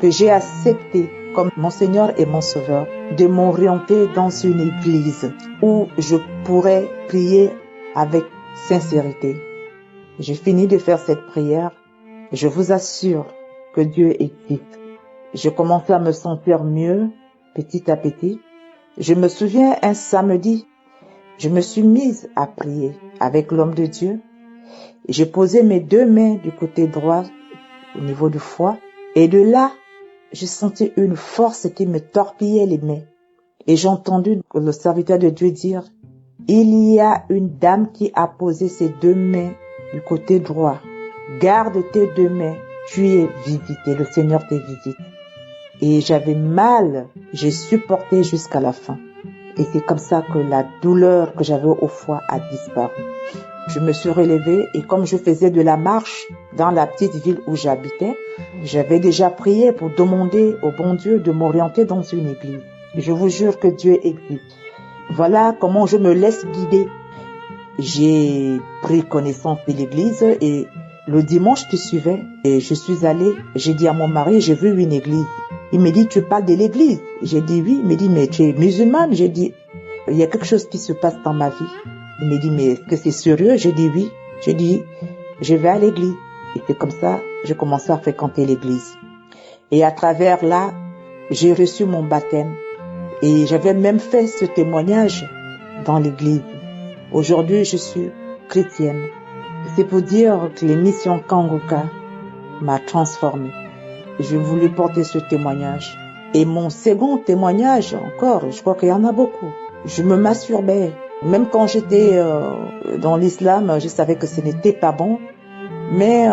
que j'ai accepté comme mon Seigneur et mon Sauveur de m'orienter dans une église où je pourrais prier avec sincérité. J'ai fini de faire cette prière. Je vous assure que Dieu existe. Je commençais à me sentir mieux petit à petit. Je me souviens un samedi, je me suis mise à prier avec l'homme de Dieu. J'ai posé mes 2 mains du côté droit au niveau du foie et de là, j'ai senti une force qui me torpillait les mains. Et j'ai entendu le serviteur de Dieu dire, il y a une dame qui a posé ses 2 mains du côté droit. Garde tes 2 mains, tu es visité, le Seigneur te visite. Et j'avais mal, j'ai supporté jusqu'à la fin. Et c'est comme ça que la douleur que j'avais au foie a disparu. Je me suis relevée et comme je faisais de la marche dans la petite ville où j'habitais, j'avais déjà prié pour demander au bon Dieu de m'orienter dans une église. Je vous jure que Dieu existe. Voilà comment je me laisse guider. J'ai pris connaissance de l'église et le dimanche qui suivait, et je suis allée, j'ai dit à mon mari, j'ai vu une église. Il me dit, tu parles de l'église? J'ai dit oui. Il me dit, mais tu es musulmane? J'ai dit, il y a quelque chose qui se passe dans ma vie. Il me dit, mais est-ce que c'est sérieux? J'ai dit oui. J'ai dit, je vais à l'église. Et c'est comme ça, j'ai commencé à fréquenter l'église. Et à travers là, j'ai reçu mon baptême. Et j'avais même fait ce témoignage dans l'église. Aujourd'hui, je suis chrétienne. C'est pour dire que l'émission Kangoka m'a transformée. Je voulais porter ce témoignage. Et mon second témoignage, encore, je crois qu'il y en a beaucoup. Je me masturbais. Même quand j'étais dans l'islam, je savais que ce n'était pas bon. Mais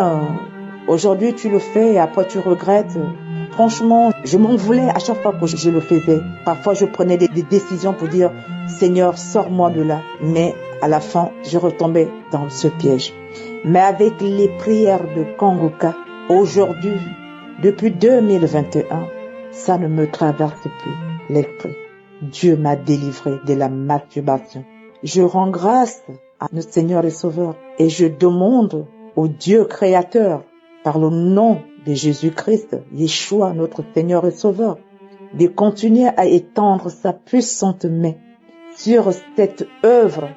aujourd'hui, tu le fais et après tu regrettes. Franchement, je m'en voulais à chaque fois que je le faisais. Parfois, je prenais des décisions pour dire « Seigneur, sors-moi de là ». Mais à la fin, je retombais dans ce piège. Mais avec les prières de Kangoka, aujourd'hui, depuis 2021, ça ne me traverse plus l'esprit. Dieu m'a délivré de la masturbation. Je rends grâce à notre Seigneur et Sauveur et je demande au Dieu créateur, par le nom de Jésus-Christ, Yeshua, notre Seigneur et Sauveur, de continuer à étendre sa puissante main sur cette œuvre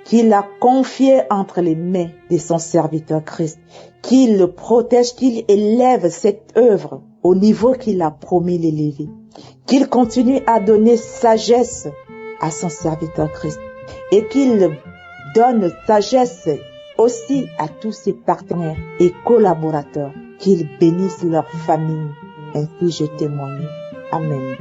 qu'il a confiée entre les mains de son serviteur Christ, qu'il le protège, qu'il élève cette œuvre au niveau qu'il a promis l'élever, qu'il continue à donner sagesse à son serviteur Christ et qu'il donne sagesse aussi à tous ses partenaires et collaborateurs, qu'il bénisse leur famille. Ainsi je témoigne. Amen.